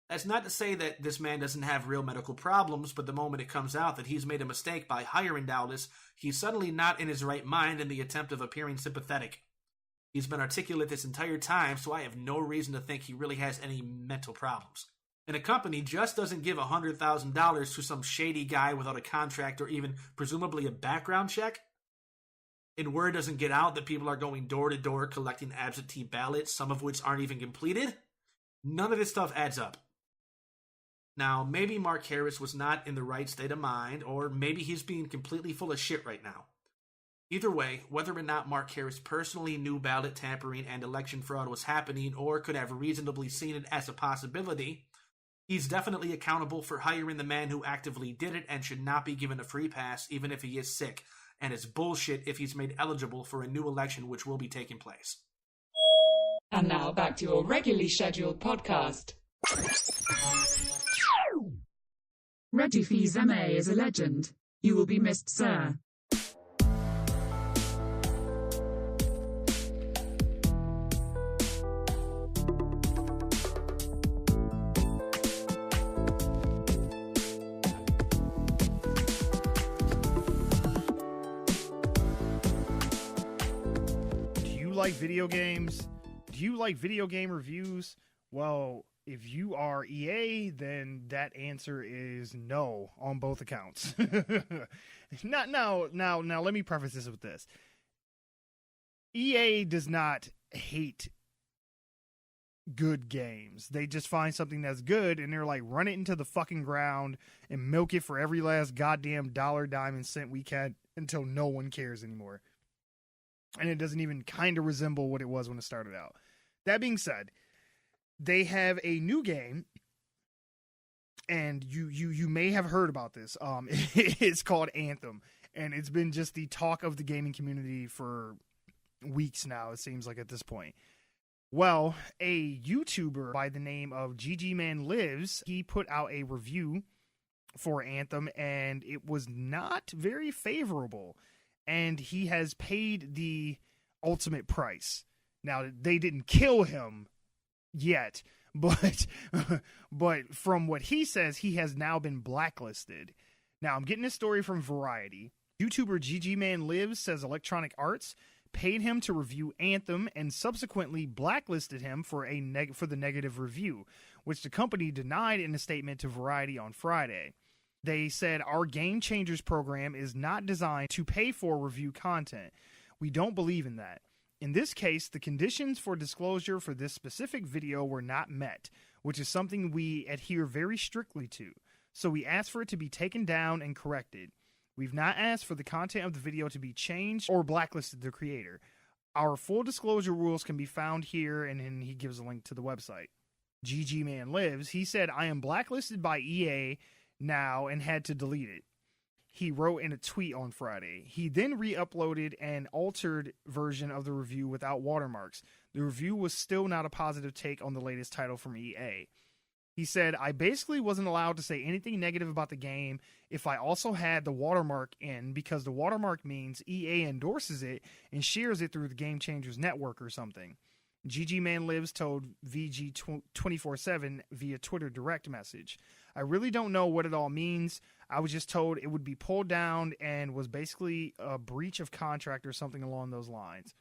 That's not to say that this man doesn't have real medical problems, but the moment it comes out that he's made a mistake by hiring Dallas, he's suddenly not in his right mind in the attempt of appearing sympathetic. He's been articulate this entire time, so I have no reason to think he really has any mental problems. And a company just doesn't give $100,000 to some shady guy without a contract or even presumably a background check. And word doesn't get out that people are going door to door collecting absentee ballots, some of which aren't even completed. None of this stuff adds up. Now, maybe Mark Harris was not in the right state of mind, or maybe he's being completely full of shit right now. Either way, whether or not Mark Harris personally knew ballot tampering and election fraud was happening or could have reasonably seen it as a possibility, he's definitely accountable for hiring the man who actively did it and should not be given a free pass even if he is sick, and it's bullshit if he's made eligible for a new election which will be taking place. And now back to your regularly scheduled podcast. Reggie Fils-Aimé is a legend. You will be missed, sir. Do you like video games? Do you like video game reviews? Well, if you are EA, then that answer is no on both accounts. Now, let me preface this with this. EA does not hate good games. They just find something that's good and they're like, run it into the fucking ground and milk it for every last goddamn dollar, dime, and cent we can until no one cares anymore. And it doesn't even kind of resemble what it was when it started out. That being said, they have a new game, and you may have heard about this. It's called Anthem, and it's been just the talk of the gaming community for weeks now, it seems like at this point. Well, a YouTuber by the name of GG Lives, he put out a review for Anthem, and it was not very favorable, and he has paid the ultimate price. Now, they didn't kill him yet, but from what he says, he has now been blacklisted. Now, I'm getting this story from Variety. YouTuber GG Lives says Electronic Arts paid him to review Anthem and subsequently blacklisted him for the negative review, which the company denied in a statement to Variety on Friday. They said, "Our Game Changers program is not designed to pay for review content. We don't believe in that. In this case, the conditions for disclosure for this specific video were not met, which is something we adhere very strictly to. So we asked for it to be taken down and corrected. We've not asked for the content of the video to be changed or blacklisted the creator. Our full disclosure rules can be found here," and then he gives a link to the website. GG Lives, he said, "I am blacklisted by EA now and had to delete it," he wrote in a tweet on Friday. He then re-uploaded an altered version of the review without watermarks. The review was still not a positive take on the latest title from EA. He said, "I basically wasn't allowed to say anything negative about the game if I also had the watermark in, because the watermark means EA endorses it and shares it through the Game Changers network or something." GG Lives told VG 24/7 via Twitter direct message, "I really don't know what it all means. I was just told it would be pulled down and was basically a breach of contract or something along those lines."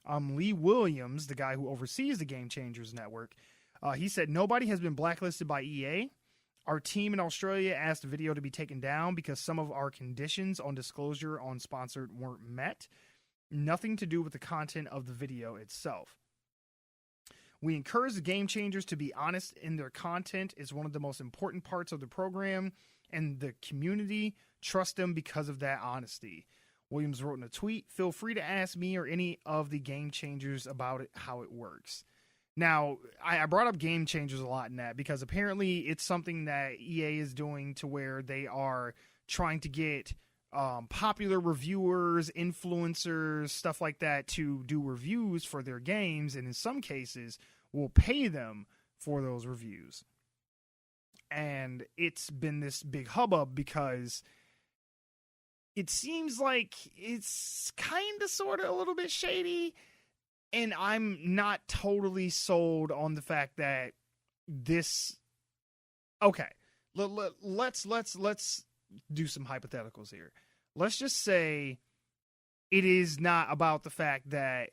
Lee Williams, the guy who oversees the Game Changers Network, he said, nobody has been blacklisted by EA. Our team in Australia asked the video to be taken down because some of our conditions on disclosure on sponsored weren't met. Nothing to do with the content of the video itself. We encourage the Game Changers to be honest in their content. Is one of the most important parts of the program, and the community trust them because of that honesty. Williams wrote in a tweet, feel free to ask me or any of the Game Changers about it, how it works. Now, I brought up Game Changers a lot in that because apparently it's something that EA is doing to where they are trying to get popular reviewers, influencers, stuff like that to do reviews for their games, and in some cases will pay them for those reviews. And it's been this big hubbub because it seems like it's kind of sort of a little bit shady, and I'm not totally sold on the fact that this... Okay, let's do some hypotheticals here. Let's just say it is not about the fact that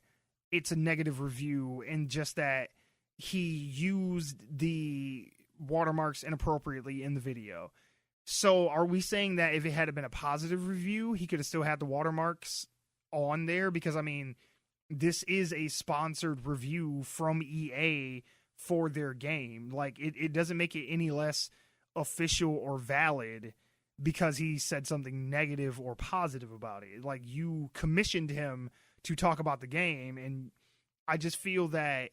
it's a negative review and just that he used the watermarks inappropriately in the video. So are we saying that if it had been a positive review, he could have still had the watermarks on there? Because, I mean, this is a sponsored review from EA for their game. Like, it doesn't make it any less official or valid because he said something negative or positive about it. Like, you commissioned him to talk about the game, and I just feel that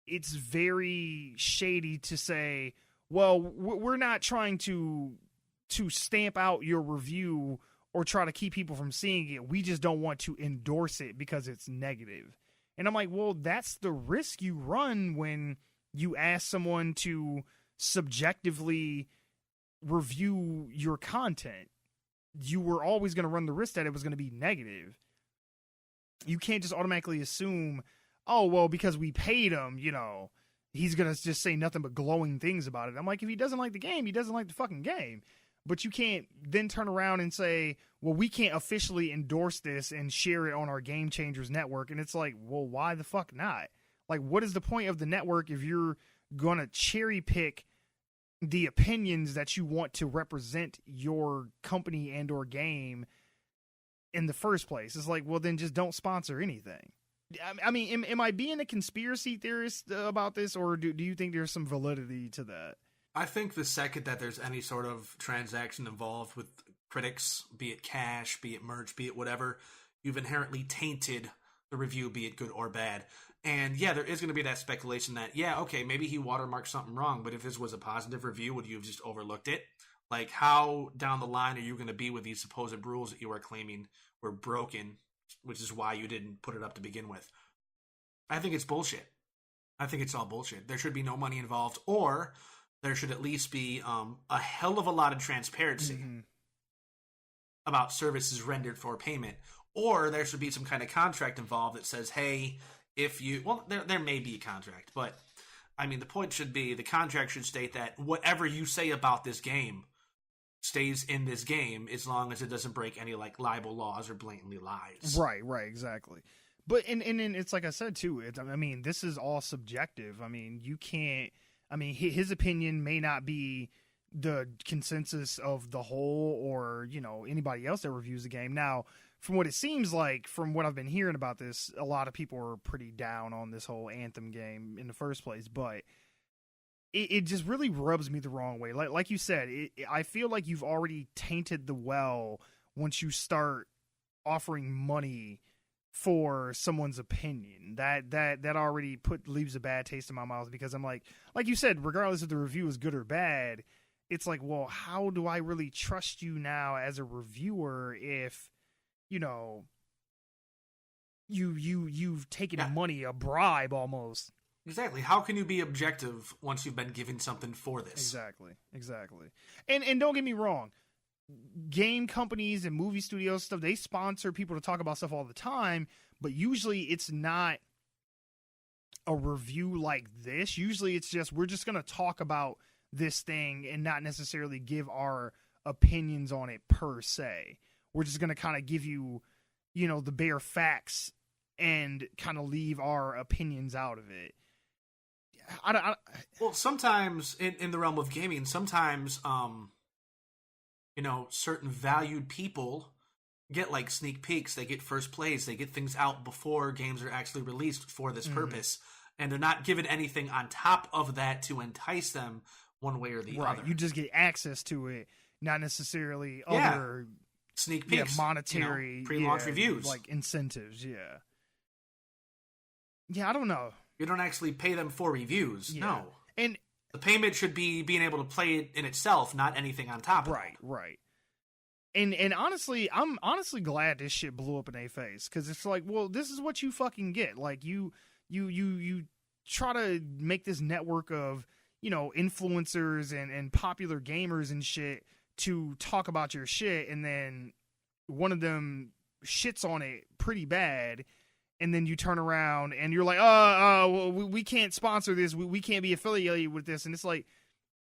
it's very shady to say, well, we're not trying to stamp out your review or try to keep people from seeing it. We just don't want to endorse it because it's negative. And I'm like, well, that's the risk you run when you ask someone to subjectively review your content. You were always going to run the risk that it was going to be negative. You can't just automatically assume, oh, well, because we paid him, you know, he's going to just say nothing but glowing things about it. I'm like, if he doesn't like the game, he doesn't like the fucking game. But you can't then turn around and say, well, we can't officially endorse this and share it on our Game Changers network. And it's like, well, why the fuck not? Like, what is the point of the network if you're going to cherry pick the opinions that you want to represent your company and or game in the first place? It's like, well, then just don't sponsor anything. I mean, am I being a conspiracy theorist about this, or do you think there's some validity to that? I think the second that there's any sort of transaction involved with critics, be it cash, be it merch, be it whatever, you've inherently tainted the review, be it good or bad. And yeah, there is going to be that speculation that, yeah, okay, maybe he watermarked something wrong, but if this was a positive review, would you have just overlooked it? Like, how down the line are you going to be with these supposed rules that you are claiming were broken, which is why you didn't put it up to begin with? I think it's bullshit. I think it's all bullshit. There should be no money involved, or there should at least be a hell of a lot of transparency about services rendered for payment. Or there should be some kind of contract involved that says, hey, if you... Well, there may be a contract, but, I mean, the point should be, the contract should state that whatever you say about this game stays in this game as long as it doesn't break any, like, libel laws or blatantly lies. Right, exactly. But, and it's like I said, too, I mean, this is all subjective. I mean, you can't... I mean, his opinion may not be the consensus of the whole or, you know, anybody else that reviews the game. Now, from what it seems like, from what I've been hearing about this, a lot of people are pretty down on this whole Anthem game in the first place, but it just really rubs me the wrong way. Like you said, I feel like you've already tainted the well once you start offering money for someone's opinion. That already leaves a bad taste in my mouth, because I'm like you said, regardless if the review is good or bad, it's like, well, how do I really trust you now as a reviewer if, you know, you've taken money, a bribe almost. Exactly. How can you be objective once you've been given something for this? Exactly. And don't get me wrong, game companies and movie studios stuff, they sponsor people to talk about stuff all the time, but usually it's not a review like this. Usually it's just, we're just going to talk about this thing and not necessarily give our opinions on it per se. We're just going to kind of give you, you know, the bare facts and kind of leave our opinions out of it. Well, sometimes in the realm of gaming, sometimes, certain valued people get like sneak peeks, they get first plays, they get things out before games are actually released for this purpose, and they're not given anything on top of that to entice them one way or the other. You just get access to it, not necessarily other sneak peeks, monetary pre-launch reviews, like incentives. I don't know. You don't actually pay them for reviews. No, and the payment should be being able to play it in itself, not anything on top of it. Right. And honestly, I'm honestly glad this shit blew up in their face, because it's like, well, this is what you fucking get. Like, you try to make this network of, influencers and popular gamers and shit to talk about your shit, and then one of them shits on it pretty bad, and then you turn around and you're like, we can't sponsor this, we can't be affiliated with this, and it's like,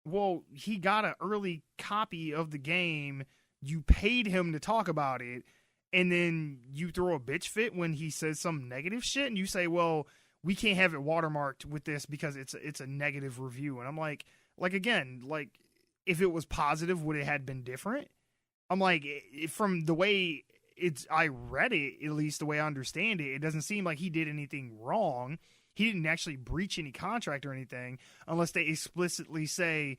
well, he got an early copy of the game, you paid him to talk about it, and then you throw a bitch fit when he says some negative shit, and you say, well, we can't have it watermarked with this because it's a negative review. And I'm like again, like, if it was positive, would it have been different? I'm like, from the way I read it, at least the way I understand it, it doesn't seem like he did anything wrong. He didn't actually breach any contract or anything, unless they explicitly say,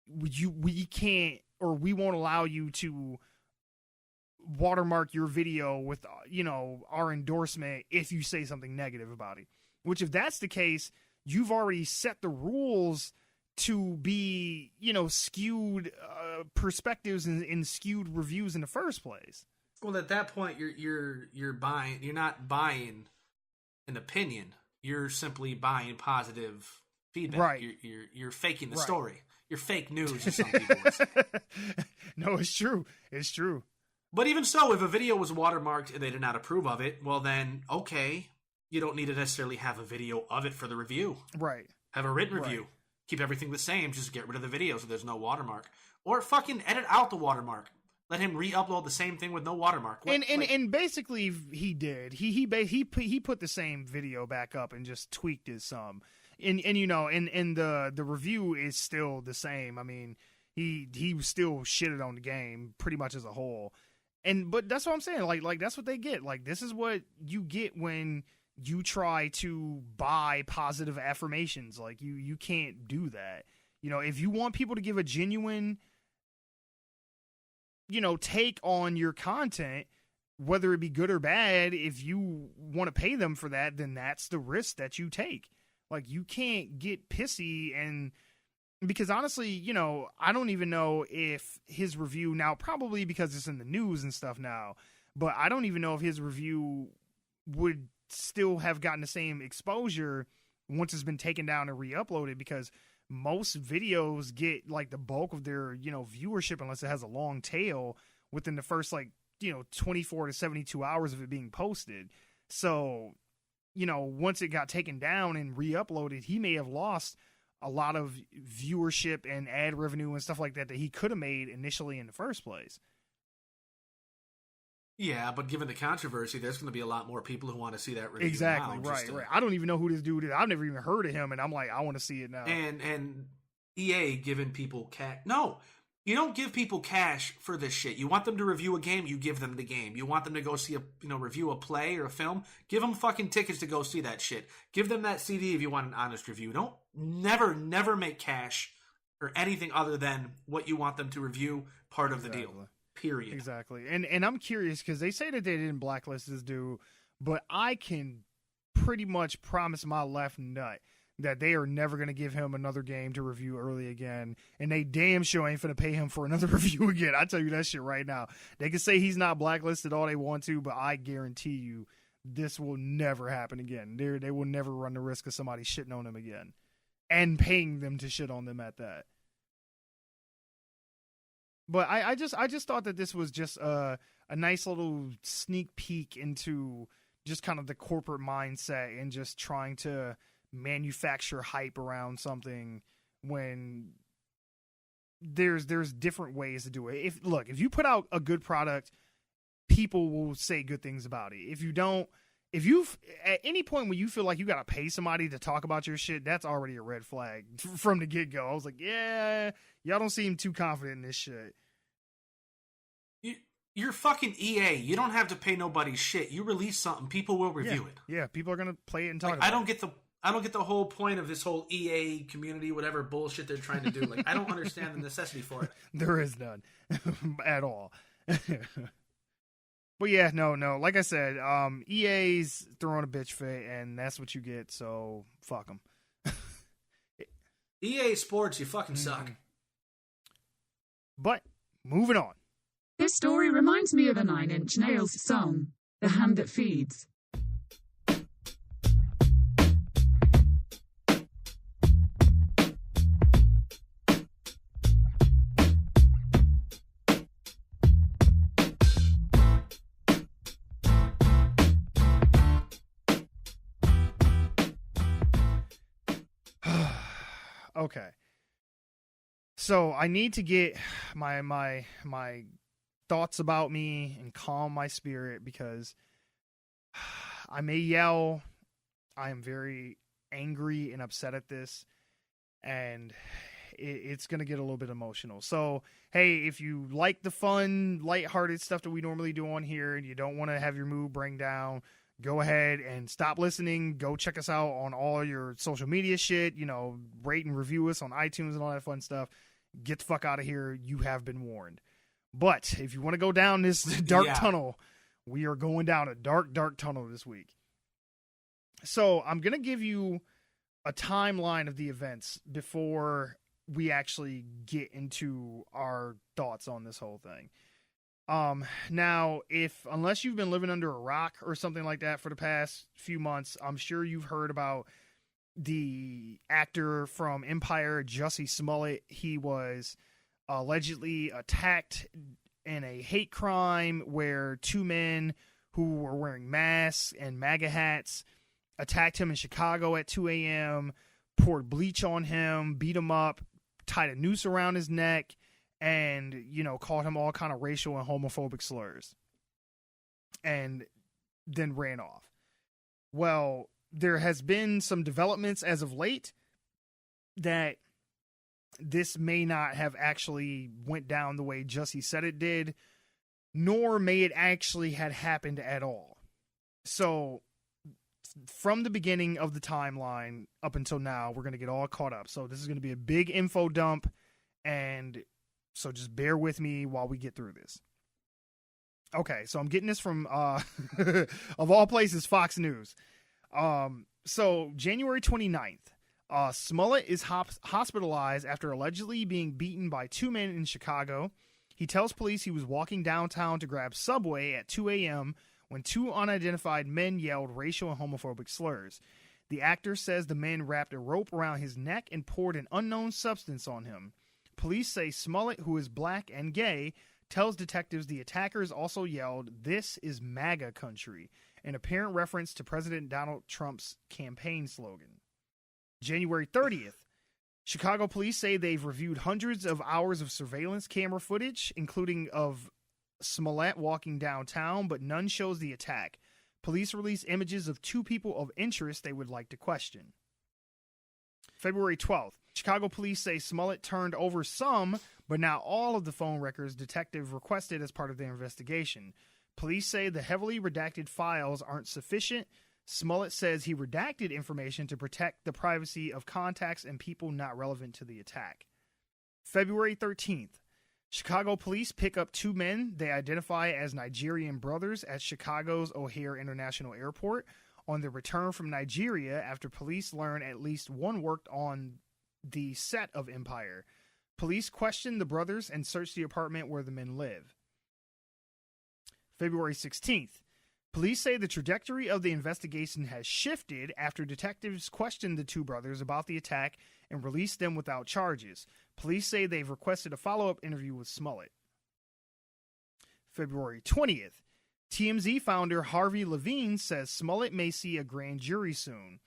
we can't, or we won't allow you to watermark your video with, our endorsement if you say something negative about it. Which, if that's the case, you've already set the rules to be, skewed perspectives and skewed reviews in the first place. Well, at that point, you're buying. You're not buying an opinion. You're simply buying positive feedback. Right. You're faking the story. You're fake news, as some people would say. No, it's true. It's true. But even so, if a video was watermarked and they did not approve of it, well then, okay, you don't need to necessarily have a video of it for the review. Right. Have a written review. Keep everything the same. Just get rid of the video so there's no watermark. Or fucking edit out the watermark. Let him re-upload the same thing with no watermark. And basically he did. He put the same video back up and just tweaked it some. And the review is still the same. I mean, he still shitted on the game pretty much as a whole. But that's what I'm saying. Like that's what they get. Like, this is what you get when you try to buy positive affirmations. Like, you can't do that. If you want people to give a genuine, take on your content, whether it be good or bad, if you want to pay them for that, then that's the risk that you take. Like, you can't get pissy, and because honestly, I don't even know if his review now, probably because it's in the news and stuff now, but I don't even know if his review would still have gotten the same exposure once it's been taken down and re-uploaded, because most videos get like the bulk of their, viewership, unless it has a long tail, within the first 24 to 72 hours of it being posted. So, once it got taken down and re-uploaded, he may have lost a lot of viewership and ad revenue and stuff like that he could have made initially in the first place. Yeah, but given the controversy, there's going to be a lot more people who want to see that review. Exactly, now, right. I don't even know who this dude is. I've never even heard of him, and I'm like, I want to see it now. And EA giving people cash. No, you don't give people cash for this shit. You want them to review a game, you give them the game. You want them to go see review a play or a film, give them fucking tickets to go see that shit. Give them that CD if you want an honest review. Don't never make cash or anything other than what you want them to review, part of the deal. Period. Exactly. And I'm curious, because they say that they didn't blacklist this dude, but I can pretty much promise my left nut that they are never going to give him another game to review early again, and they damn sure ain't finna pay him for another review again. I tell you that shit right now. They can say he's not blacklisted all they want to, but I guarantee you this will never happen again. They will never run the risk of somebody shitting on him again and paying them to shit on them at that. But I just thought that this was just a nice little sneak peek into just kind of the corporate mindset and just trying to manufacture hype around something when there's different ways to do it. If you put out a good product, people will say good things about it. If you don't, if you've at any point when you feel like you got to pay somebody to talk about your shit, that's already a red flag from the get-go. I was like, yeah, y'all don't seem too confident in this shit. You're fucking EA. You don't have to pay nobody shit. You release something, people will review it. Yeah, people are gonna play it and talk like, about I don't get the whole point of this whole EA community, whatever bullshit they're trying to do. Like, I don't understand the necessity for it. There is none at all. But yeah, no. Like I said, EA's throwing a bitch fit, and that's what you get. So fuck them. EA Sports, you fucking suck. But moving on. This story reminds me of a Nine Inch Nails song, The Hand That Feeds. Okay. So I need to get my thoughts about me and calm my spirit because I may yell. I am very angry and upset at this, and it's going to get a little bit emotional. So, hey, if you like the fun, lighthearted stuff that we normally do on here and you don't want to have your mood bring down, go ahead and stop listening. Go check us out on all your social media shit. Rate and review us on iTunes and all that fun stuff. Get the fuck out of here. You have been warned. But if you want to go down this dark tunnel, we are going down a dark, dark tunnel this week. So I'm going to give you a timeline of the events before we actually get into our thoughts on this whole thing. Now, unless you've been living under a rock or something like that for the past few months, I'm sure you've heard about the actor from Empire, Jussie Smollett. He was allegedly attacked in a hate crime where two men who were wearing masks and MAGA hats attacked him in Chicago at 2 a.m., poured bleach on him, beat him up, tied a noose around his neck, and, called him all kind of racial and homophobic slurs, and then ran off. Well, there has been some developments as of late that this may not have actually went down the way Jussie said it did, nor may it actually had happened at all. So, from the beginning of the timeline up until now, we're going to get all caught up. So, this is going to be a big info dump, and so just bear with me while we get through this. Okay, so I'm getting this from, of all places, Fox News. So January 29th, Smollett is hospitalized after allegedly being beaten by two men in Chicago. He tells police he was walking downtown to grab Subway at 2 a.m. when two unidentified men yelled racial and homophobic slurs. The actor says the men wrapped a rope around his neck and poured an unknown substance on him. Police say Smollett, who is black and gay, tells detectives the attackers also yelled, "This is MAGA country," an apparent reference to President Donald Trump's campaign slogan. January 30th, Chicago police say they've reviewed hundreds of hours of surveillance camera footage, including of Smollett walking downtown, but none shows the attack. Police released images of two people of interest they would like to question. February 12th, Chicago police say Smollett turned over some, but not all of the phone records detectives requested as part of their investigation. Police say the heavily redacted files aren't sufficient. Smollett says he redacted information to protect the privacy of contacts and people not relevant to the attack. February 13th, Chicago police pick up two men they identify as Nigerian brothers at Chicago's O'Hare International Airport on their return from Nigeria after police learn at least one worked on the set of Empire. Police question the brothers and search the apartment where the men live. February 16th. Police say the trajectory of the investigation has shifted after detectives questioned the two brothers about the attack and released them without charges. Police say they've requested a follow-up interview with Smollett. February 20th. TMZ founder Harvey Levine says Smollett may see a grand jury soon.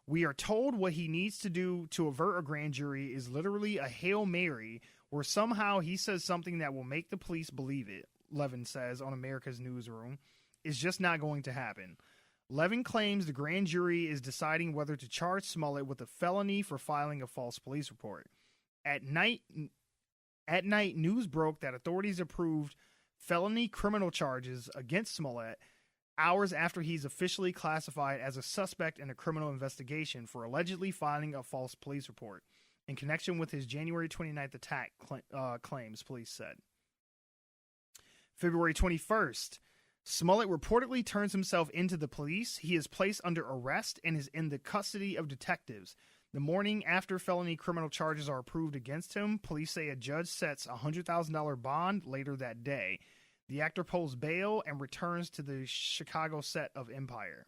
We are told what he needs to do to avert a grand jury is literally a Hail Mary, where somehow he says something that will make the police believe it, Levin says on America's Newsroom. Is just not going to happen. Levin claims the grand jury is deciding whether to charge Smollett with a felony for filing a false police report. At night, news broke that authorities approved felony criminal charges against Smollett hours after he's officially classified as a suspect in a criminal investigation for allegedly filing a false police report in connection with his January 29th attack claims, police said. February 21st, Smollett reportedly turns himself into the police. He is placed under arrest and is in the custody of detectives. The morning after felony criminal charges are approved against him, police say a judge sets a $100,000 bond later that day. The actor pulls bail and returns to the Chicago set of Empire.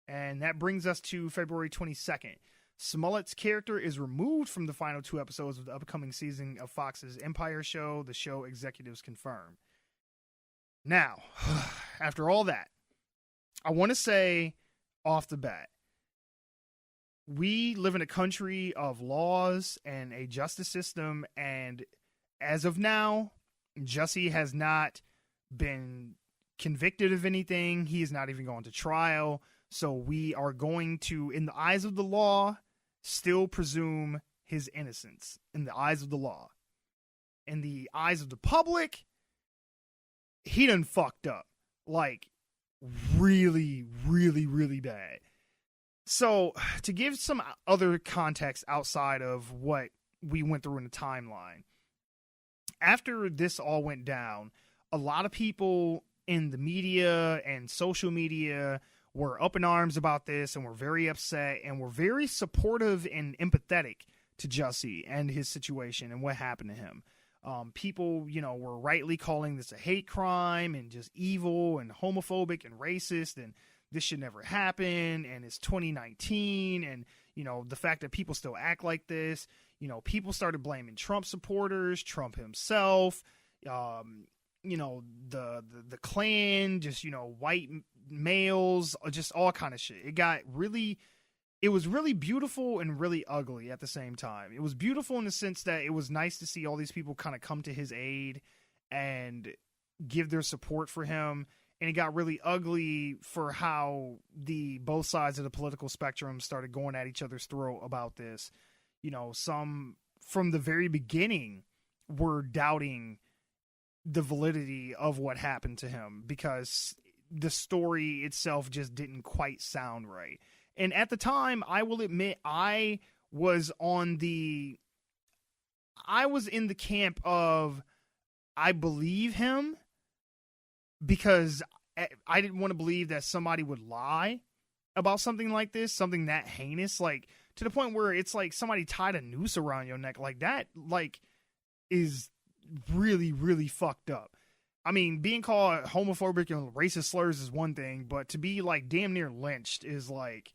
And that brings us to February 22nd. Smollett's character is removed from the final 2 episodes of the upcoming season of Fox's Empire show, the show executives confirm. Now, after all that, I want to say off the bat, we live in a country of laws and a justice system, and as of now, Jussie has not been convicted of anything. He is not even going to trial. So we are going to, in the eyes of the law, still presume his innocence in the eyes of the law. In the eyes of the public, he done fucked up. Like, really, really, really bad. So, to give some other context outside of what we went through in the timeline, after this all went down, a lot of people in the media and social media were up in arms about this and were very upset and were very supportive and empathetic to Jussie and his situation and what happened to him. People, were rightly calling this a hate crime and just evil and homophobic and racist, and this should never happen, and it's 2019, and, the fact that people still act like this. People started blaming Trump supporters, Trump himself, the Klan, just, white males, just all kind of shit. It was really beautiful and really ugly at the same time. It was beautiful in the sense that it was nice to see all these people kind of come to his aid and give their support for him. And it got really ugly for how both sides of the political spectrum started going at each other's throat about this. Some from the very beginning were doubting the validity of what happened to him because the story itself just didn't quite sound right. And at the time, I will admit, I was in the camp of, I believe him because I didn't want to believe that somebody would lie about something like this, something that heinous, like to the point where it's like somebody tied a noose around your neck like that, like is really, really fucked up. I mean, being called homophobic and racist slurs is one thing, but to be like damn near lynched is like,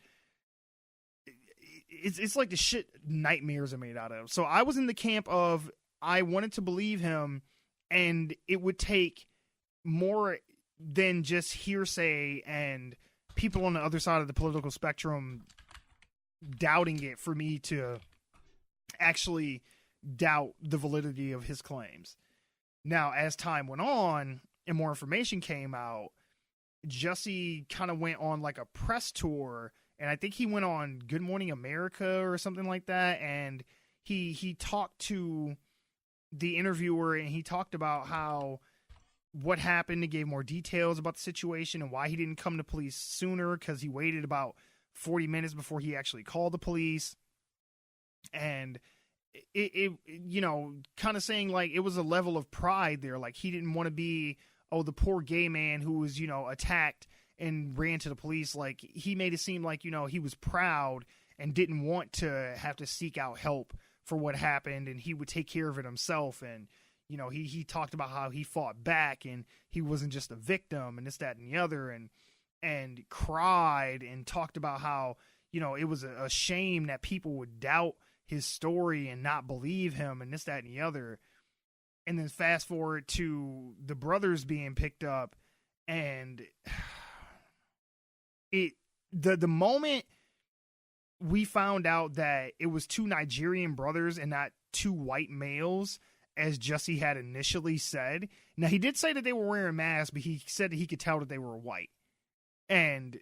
it's like the shit nightmares are made out of. So I was in the camp of, I wanted to believe him, and it would take more than just hearsay and people on the other side of the political spectrum doubting it for me to actually doubt the validity of his claims. Now, as time went on and more information came out, Jussie kind of went on like a press tour, and I think he went on Good Morning America or something like that, and he talked to the interviewer, and he talked about what happened, and gave more details about the situation and why he didn't come to police sooner, because he waited about 40 minutes before he actually called the police. And it kind of saying like it was a level of pride there. Like he didn't want to be, the poor gay man who was, attacked and ran to the police. Like he made it seem like, he was proud and didn't want to have to seek out help for what happened, and he would take care of it himself. And, he talked about how he fought back and he wasn't just a victim and this, that, and the other, and cried and talked about how, it was a shame that people would doubt his story and not believe him and this, that, and the other. And then fast forward to the brothers being picked up, and the moment we found out that it was 2 Nigerian brothers and not 2 white males, as Jussie had initially said. Now, he did say that they were wearing masks, but he said that he could tell that they were white. And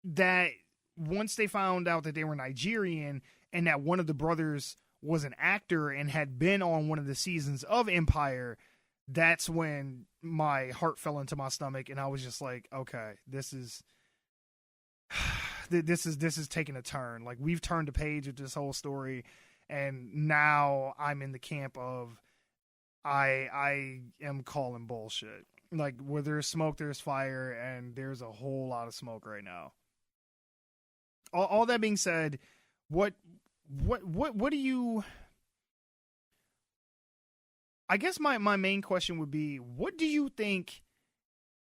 that once they found out that they were Nigerian and that one of the brothers was an actor and had been on one of the seasons of Empire, that's when my heart fell into my stomach and I was just like, okay, this is taking a turn. Like, we've turned a page of this whole story, and now I'm in the camp of I am calling bullshit. Like, where there's smoke, there's fire, and there's a whole lot of smoke right now. All that being said, what do you... I guess my main question would be, what do you think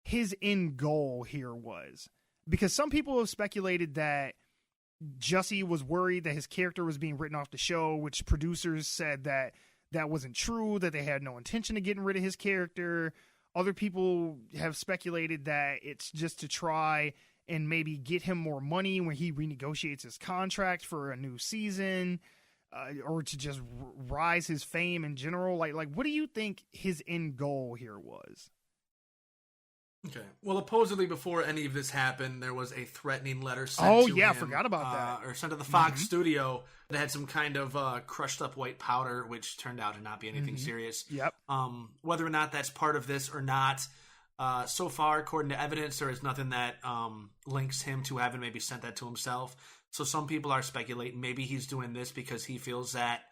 his end goal here was? Because some people have speculated that Jussie was worried that his character was being written off the show, which producers said that wasn't true, that they had no intention of getting rid of his character. Other people have speculated that it's just to try and maybe get him more money when he renegotiates his contract for a new season, or to just rise his fame in general. Like, what do you think his end goal here was? Okay. Well, supposedly before any of this happened, there was a threatening letter sent to him. I forgot about that. Or sent to the Fox studio that had some kind of crushed up white powder, which turned out to not be anything serious. Yep. Whether or not that's part of this or not, so far, according to evidence, there is nothing that links him to having maybe sent that to himself. So some people are speculating maybe he's doing this because he feels that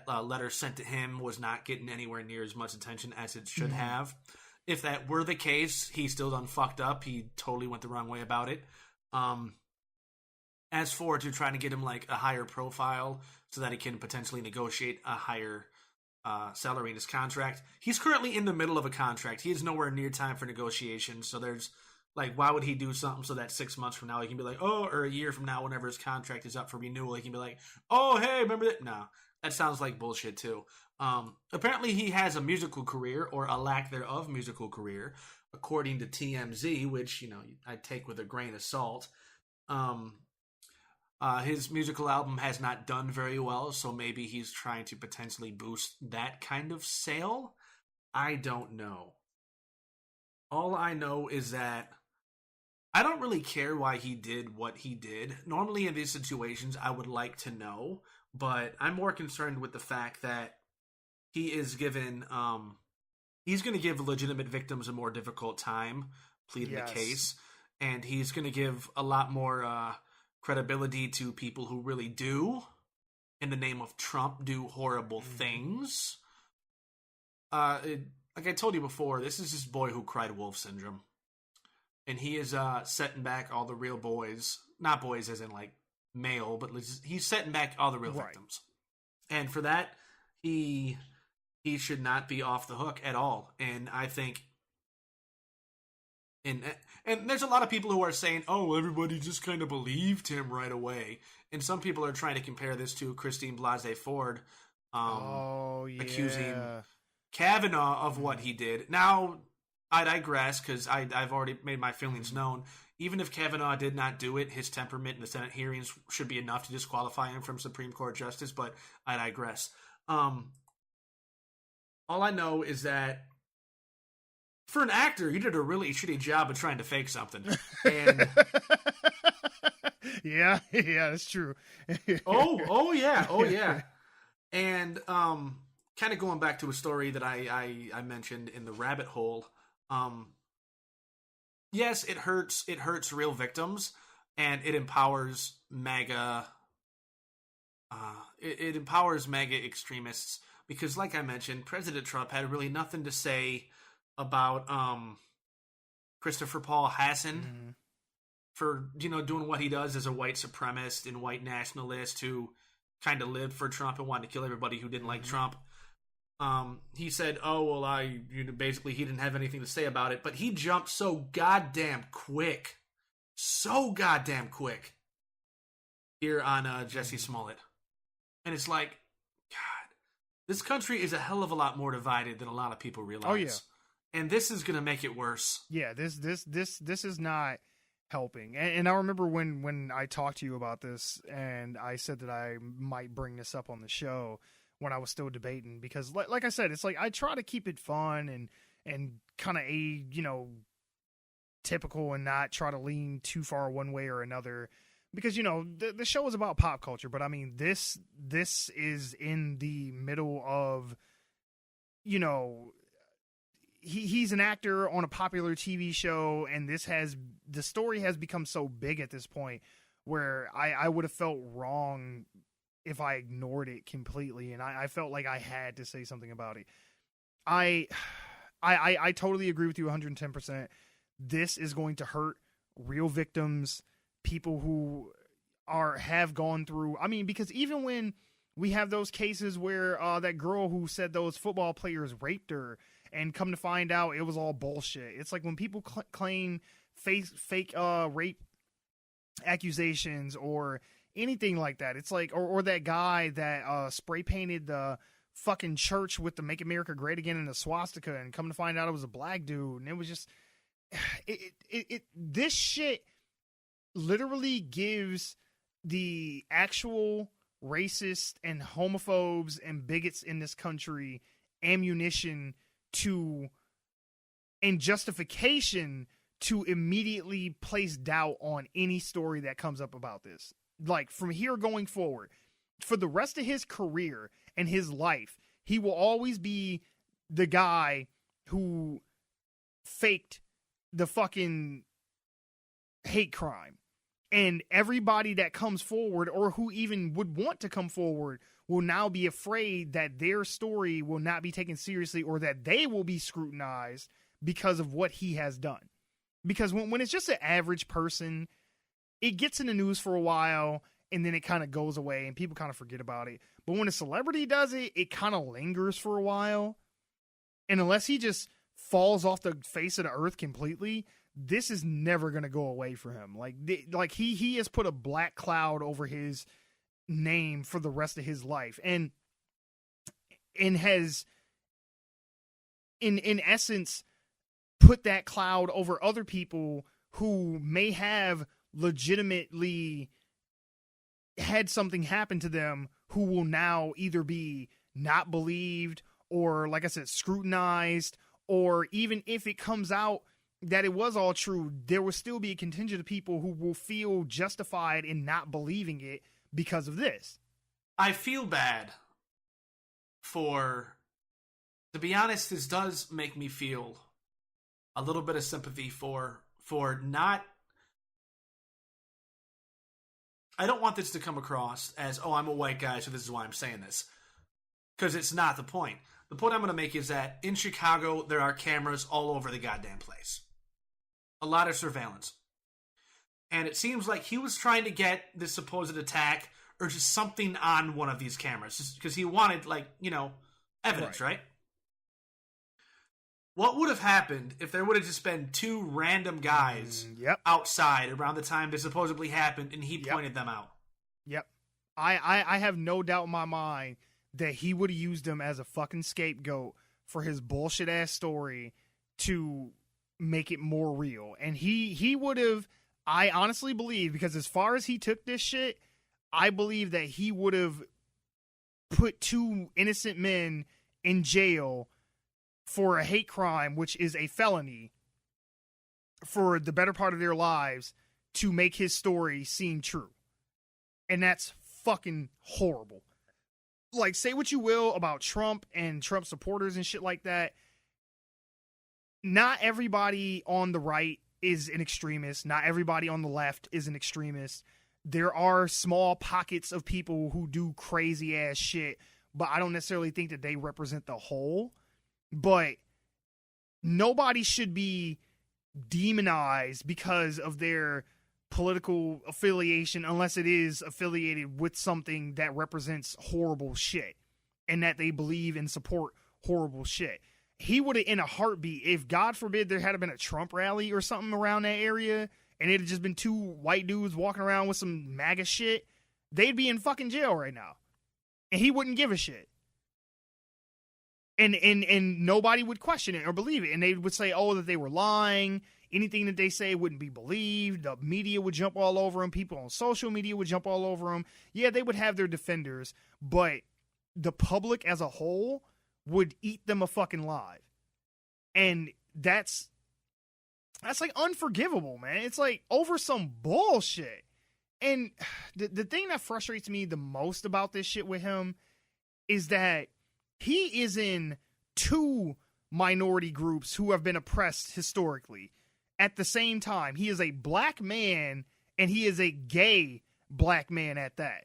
letter sent to him was not getting anywhere near as much attention as it should have. If that were the case, he still done fucked up. He totally went the wrong way about it. As for to trying to get him like a higher profile so that he can potentially negotiate a higher salary in his contract, he's currently in the middle of a contract. He is nowhere near time for negotiation. So there's like, why would he do something so that 6 months from now he can be like, oh, or a year from now, whenever his contract is up for renewal, he can be like, oh, hey, remember that? No, that sounds like bullshit too. Apparently he has a musical career, or a lack thereof musical career, according to TMZ, which, I take with a grain of salt. His musical album has not done very well, so maybe he's trying to potentially boost that kind of sale. I don't know. All I know is that I don't really care why he did what he did. Normally in these situations, I would like to know, but I'm more concerned with the fact that he is given, he's going to give legitimate victims a more difficult time pleading the case, and he's going to give a lot more credibility to people who really do, in the name of Trump, do horrible things. Like I told you before, this is this boy who cried wolf syndrome. And he is setting back all the real boys. Not boys as in like male, but he's setting back all the real victims. And for that, he should not be off the hook at all. And I think... And there's a lot of people who are saying, oh, everybody just kind of believed him right away. And some people are trying to compare this to Christine Blasey Ford accusing Kavanaugh of what he did. Now, I digress, because I've already made my feelings known. Even if Kavanaugh did not do it, his temperament in the Senate hearings should be enough to disqualify him from Supreme Court justice, but I digress. All I know is that for an actor, you did a really shitty job of trying to fake something. And yeah, that's true. oh yeah. And kind of going back to a story that I mentioned in the rabbit hole. Yes, it hurts real victims, and it empowers MAGA. It empowers MAGA extremists because, like I mentioned, President Trump had really nothing to say about Christopher Paul Hassan for doing what he does as a white supremacist and white nationalist who kind of lived for Trump and wanted to kill everybody who didn't like Trump. He said, oh, well, basically he didn't have anything to say about it, but he jumped so goddamn quick here on Jussie Smollett. And it's like, God, this country is a hell of a lot more divided than a lot of people realize. Oh, yeah. And this is going to make it worse. Yeah, this is not helping. And I remember when I talked to you about this, and I said that I might bring this up on the show when I was still debating, because like I said, it's like I try to keep it fun and kind of typical and not try to lean too far one way or another. Because, you know, the show is about pop culture, but I mean, this is in the middle of, you know, he's an actor on a popular TV show, and the story has become so big at this point where I would have felt wrong if I ignored it completely, and I felt like I had to say something about it. I totally agree with you 110%. This is going to hurt real victims, people who have gone through. I mean, because even when we have those cases where that girl who said those football players raped her, and come to find out it was all bullshit. It's like when people claim fake rape accusations or anything like that. It's like, or that guy that spray painted the fucking church with the "Make America Great Again" and the swastika, and come to find out it was a black dude, and it was just this shit literally gives the actual racists and homophobes and bigots in this country ammunition and justification to immediately place doubt on any story that comes up about this. Like, from here going forward, for the rest of his career and his life, he will always be the guy who faked the fucking hate crime. And everybody that comes forward, or who even would want to come forward, will now be afraid that their story will not be taken seriously, or that they will be scrutinized because of what he has done. Because when it's just an average person, it gets in the news for a while, and then it kind of goes away, and people kind of forget about it. But when a celebrity does it, it kind of lingers for a while. And unless he just falls off the face of the earth completely, this is never going to go away for him. Like he has put a black cloud over his name for the rest of his life, and has in essence put that cloud over other people who may have legitimately had something happen to them, who will now either be not believed, or, like I said, scrutinized, or even if it comes out that it was all true, there will still be a contingent of people who will feel justified in not believing it because of this. I feel bad to be honest, this does make me feel a little bit of sympathy for not, I don't want this to come across as, oh, I'm a white guy, so this is why I'm saying this. Because it's not the point. The point I'm going to make is that in Chicago, there are cameras all over the goddamn place. A lot of surveillance. And it seems like he was trying to get this supposed attack or just something on one of these cameras. Just because he wanted, evidence, right? What would have happened if there would have just been two random guys outside around the time this supposedly happened and he pointed them out? Yep. I have no doubt in my mind that he would have used them as a fucking scapegoat for his bullshit ass story to make it more real. And he would have, I honestly believe, because as far as he took this shit, I believe that he would have put two innocent men in jail for a hate crime, which is a felony, for the better part of their lives, to make his story seem true. And that's fucking horrible. Like, say what you will about Trump and Trump supporters and shit like that. Not everybody on the right is an extremist. Not everybody on the left is an extremist. There are small pockets of people who do crazy ass shit, but I don't necessarily think that they represent the whole. But nobody should be demonized because of their political affiliation, unless it is affiliated with something that represents horrible shit and that they believe and support horrible shit. He would have, in a heartbeat, if God forbid there had been a Trump rally or something around that area and it had just been two white dudes walking around with some MAGA shit, they'd be in fucking jail right now. And he wouldn't give a shit. And nobody would question it or believe it. And they would say, oh, that they were lying. Anything that they say wouldn't be believed. The media would jump all over them. People on social media would jump all over them. Yeah, they would have their defenders, but the public as a whole would eat them a fucking live. And that's That's like unforgivable, man. It's like over some bullshit. And the thing that frustrates me the most about this shit with him is that he is in two minority groups who have been oppressed historically. At the same time, he is a black man and he is a gay black man at that.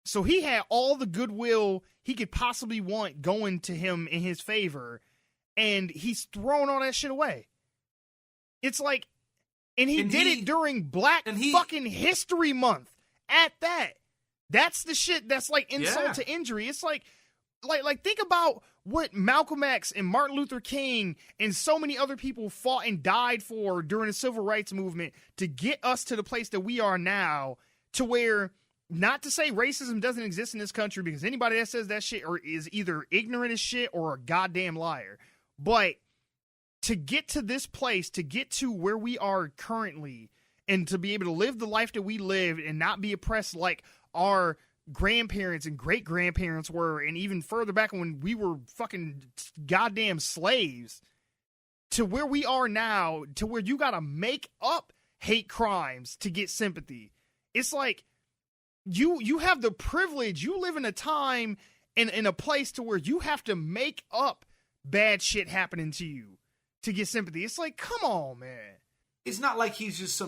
So he had all the goodwill he could possibly want going to him in his favor, and he's thrown all that shit away. It's like, and he did it during Black fucking History Month at that. That's the shit that's like insult to injury. It's like think about what Malcolm X and Martin Luther King and so many other people fought and died for during the civil rights movement to get us to the place that we are now, to where, not to say racism doesn't exist in this country, because anybody that says that shit is either ignorant as shit or a goddamn liar. But to get to this place, to get to where we are currently, and to be able to live the life that we lived and not be oppressed like our grandparents and great-grandparents were, and even further back when we were fucking goddamn slaves, to where we are now, to where you gotta make up hate crimes to get sympathy. It's like, you have the privilege, you live in a time in a place to where you have to make up bad shit happening to you to get sympathy. It's like, come on, man. It's not like he's just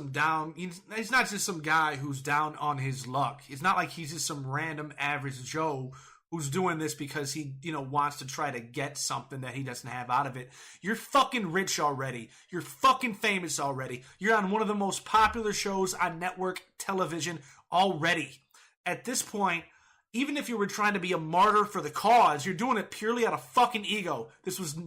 he's not just some guy who's down on his luck. It's not like he's just some random average Joe who's doing this because he, wants to try to get something that he doesn't have out of it. You're fucking rich already. You're fucking famous already. You're on one of the most popular shows on network television already. At this point, even if you were trying to be a martyr for the cause, you're doing it purely out of fucking ego. This was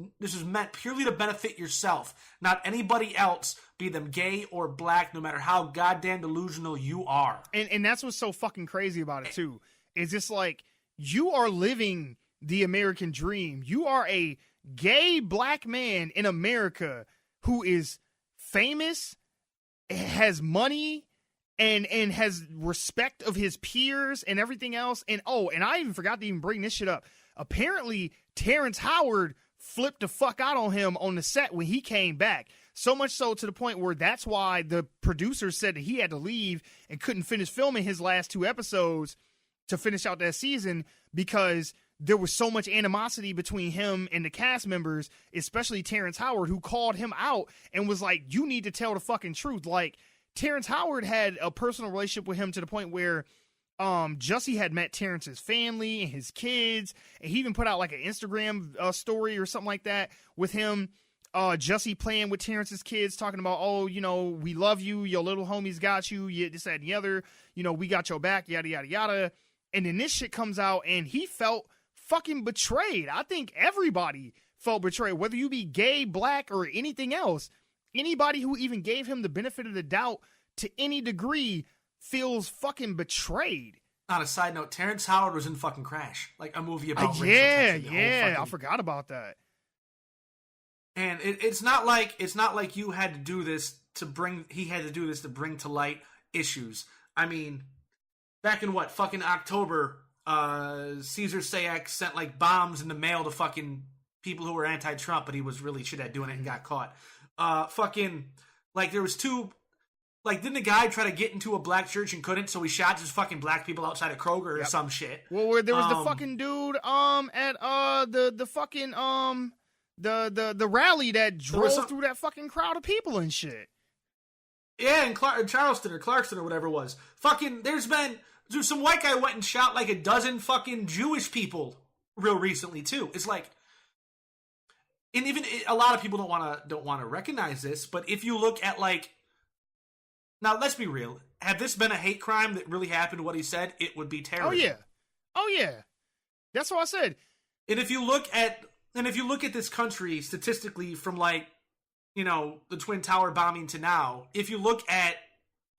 meant purely to benefit yourself, not anybody else, be them gay or black, no matter how goddamn delusional you are. And that's what's so fucking crazy about it, too. It's just like, you are living the American dream. You are a gay black man in America who is famous, has money, and has respect of his peers and everything else. And I even forgot to even bring this shit up. Apparently, Terrence Howard flipped the fuck out on him on the set when he came back. So much so to the point where that's why the producers said that he had to leave and couldn't finish filming his last 2 episodes to finish out that season, because there was so much animosity between him and the cast members, especially Terrence Howard, who called him out and was like, you need to tell the fucking truth. Like, Terrence Howard had a personal relationship with him to the point where Jussie had met Terrence's family and his kids, and he even put out like an Instagram story or something like that with him, Jussie playing with Terrence's kids, talking about, we love you, your little homies got you, this, that, and the other, we got your back, yada, yada, yada. And then this shit comes out, and he felt fucking betrayed. I think everybody felt betrayed, whether you be gay, black, or anything else. Anybody who even gave him the benefit of the doubt to any degree feels fucking betrayed. On a side note, Terrence Howard was in fucking Crash, like a movie about racial tension. I forgot about that. And it's not like you had to do this he had to do this to bring to light issues. I mean, back in fucking October, Caesar Sayak sent like bombs in the mail to fucking people who were anti-Trump, but he was really shit at doing it and got caught. There was 2, didn't a guy try to get into a black church and couldn't, so he shot just fucking black people outside of Kroger or some shit. Well, where there was the fucking dude, at, the fucking, the rally that drove through that fucking crowd of people and shit. Yeah, in Charleston or Clarkston or whatever it was. Fucking, there's some white guy went and shot like a dozen fucking Jewish people real recently too. It's like, and even a lot of people don't want to recognize this, but if you look at now let's be real, had this been a hate crime that really happened, what he said, it would be terrorism. Oh yeah, that's what I said. And if you look at this country statistically from the Twin Tower bombing to now, if you look at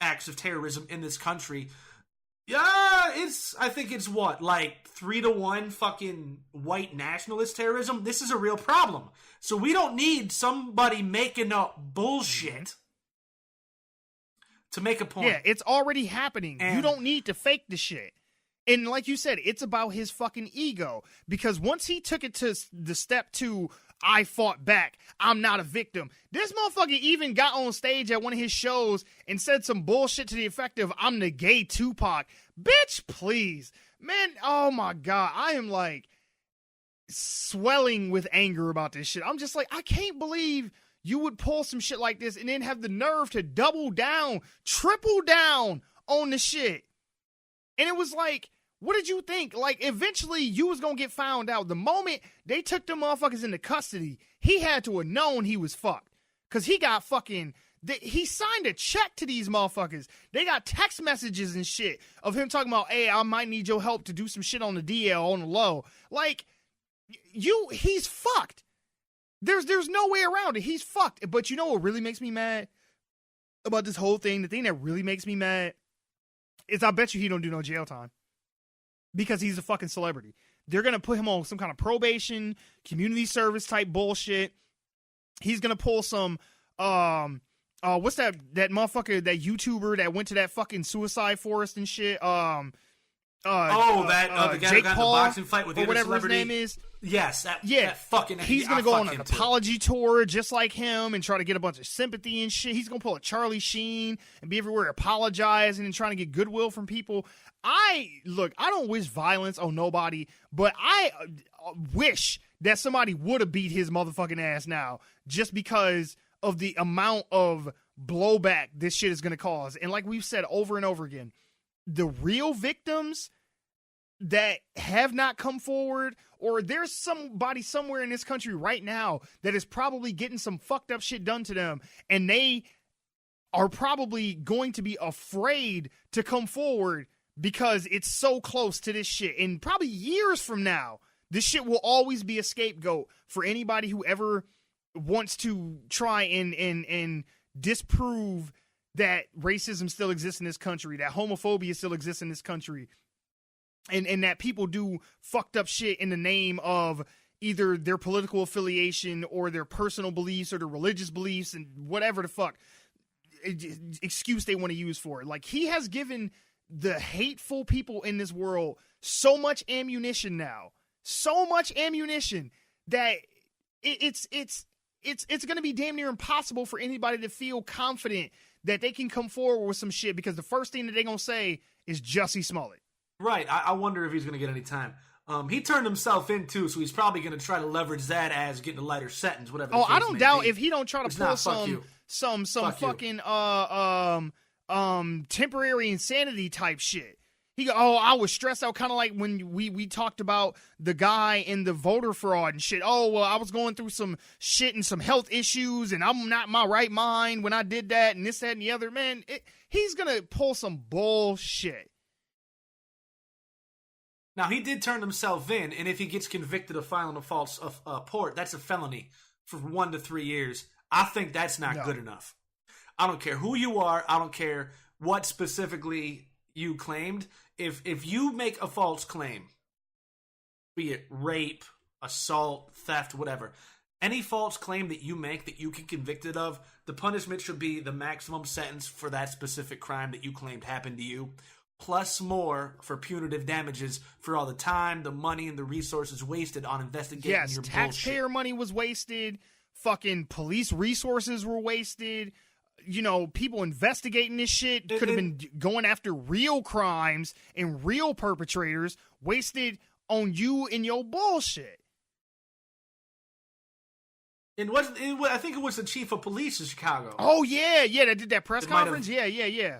acts of terrorism in this country, I think it's 3-1 fucking white nationalist terrorism. This is a real problem. So we don't need somebody making up bullshit to make a point. Yeah, it's already happening. And you don't need to fake the shit. And like you said, it's about his fucking ego. Because once he took it to the step to, I fought back. I'm not a victim. This motherfucker even got on stage at one of his shows and said some bullshit to the effect of, I'm the gay Tupac. Bitch, please. Man, oh my God. I am like swelling with anger about this shit. I'm just like, I can't believe you would pull some shit like this and then have the nerve to double down, triple down on the shit. And it was like, what did you think? Like, eventually, you was gonna get found out. The moment they took them motherfuckers into custody, he had to have known he was fucked. Because he got fucking... He signed a check to these motherfuckers. They got text messages and shit of him talking about, hey, I might need your help to do some shit on the DL, on the low. Like, he's fucked. There's no way around it. He's fucked. But you know what really makes me mad about this whole thing? The thing that really makes me mad is I bet you he don't do no jail time. Because he's a fucking celebrity. They're going to put him on some kind of probation, community service type bullshit. He's going to pull some, what's that motherfucker, that YouTuber that went to that fucking suicide forest and shit? The guy Jake that got Paul, in the boxing fight with the or whatever celebrity. His name is. Yes, that fucking... He's going to go on an apology tour just like him and try to get a bunch of sympathy and shit. He's going to pull a Charlie Sheen and be everywhere apologizing and trying to get goodwill from people. I don't wish violence on nobody, but I wish that somebody would have beat his motherfucking ass now just because of the amount of blowback this shit is going to cause. And like we've said over and over again, the real victims that have not come forward, or there's somebody somewhere in this country right now that is probably getting some fucked up shit done to them, and they are probably going to be afraid to come forward because it's so close to this shit. And probably years from now, this shit will always be a scapegoat for anybody who ever wants to try and disprove that racism still exists in this country, that homophobia still exists in this country, and that people do fucked up shit in the name of either their political affiliation or their personal beliefs or their religious beliefs and whatever the fuck excuse they want to use for it. Like, he has given the hateful people in this world so much ammunition now, that it's going to be damn near impossible for anybody to feel confident that they can come forward with some shit, because the first thing that they're going to say is Jussie Smollett. Right. I wonder if he's going to get any time. He turned himself in too, so he's probably going to try to leverage that as getting a lighter sentence, whatever. Oh, I don't doubt if he don't try to pull some fucking temporary insanity type shit. He go, I was stressed out, kind of like when we talked about the guy in the voter fraud and shit. Oh, well, I was going through some shit and some health issues, and I'm not in my right mind when I did that, and this, that, and the other. Man, he's going to pull some bullshit. Now, he did turn himself in, and if he gets convicted of filing a false report, that's a felony for 1 to 3 years. I think that's not good enough. I don't care who you are. I don't care what specifically you claimed. If you make a false claim, be it rape, assault, theft, whatever, any false claim that you make that you get convicted of, the punishment should be the maximum sentence for that specific crime that you claimed happened to you, plus more for punitive damages for all the time, the money, and the resources wasted on investigating your bullshit. Yes, taxpayer money was wasted. Fucking police resources were wasted. You know, people investigating this shit could have been going after real crimes and real perpetrators, wasted on you and your bullshit. And I think it was the chief of police in Chicago. Oh, yeah, that did that press conference? Yeah. Yeah,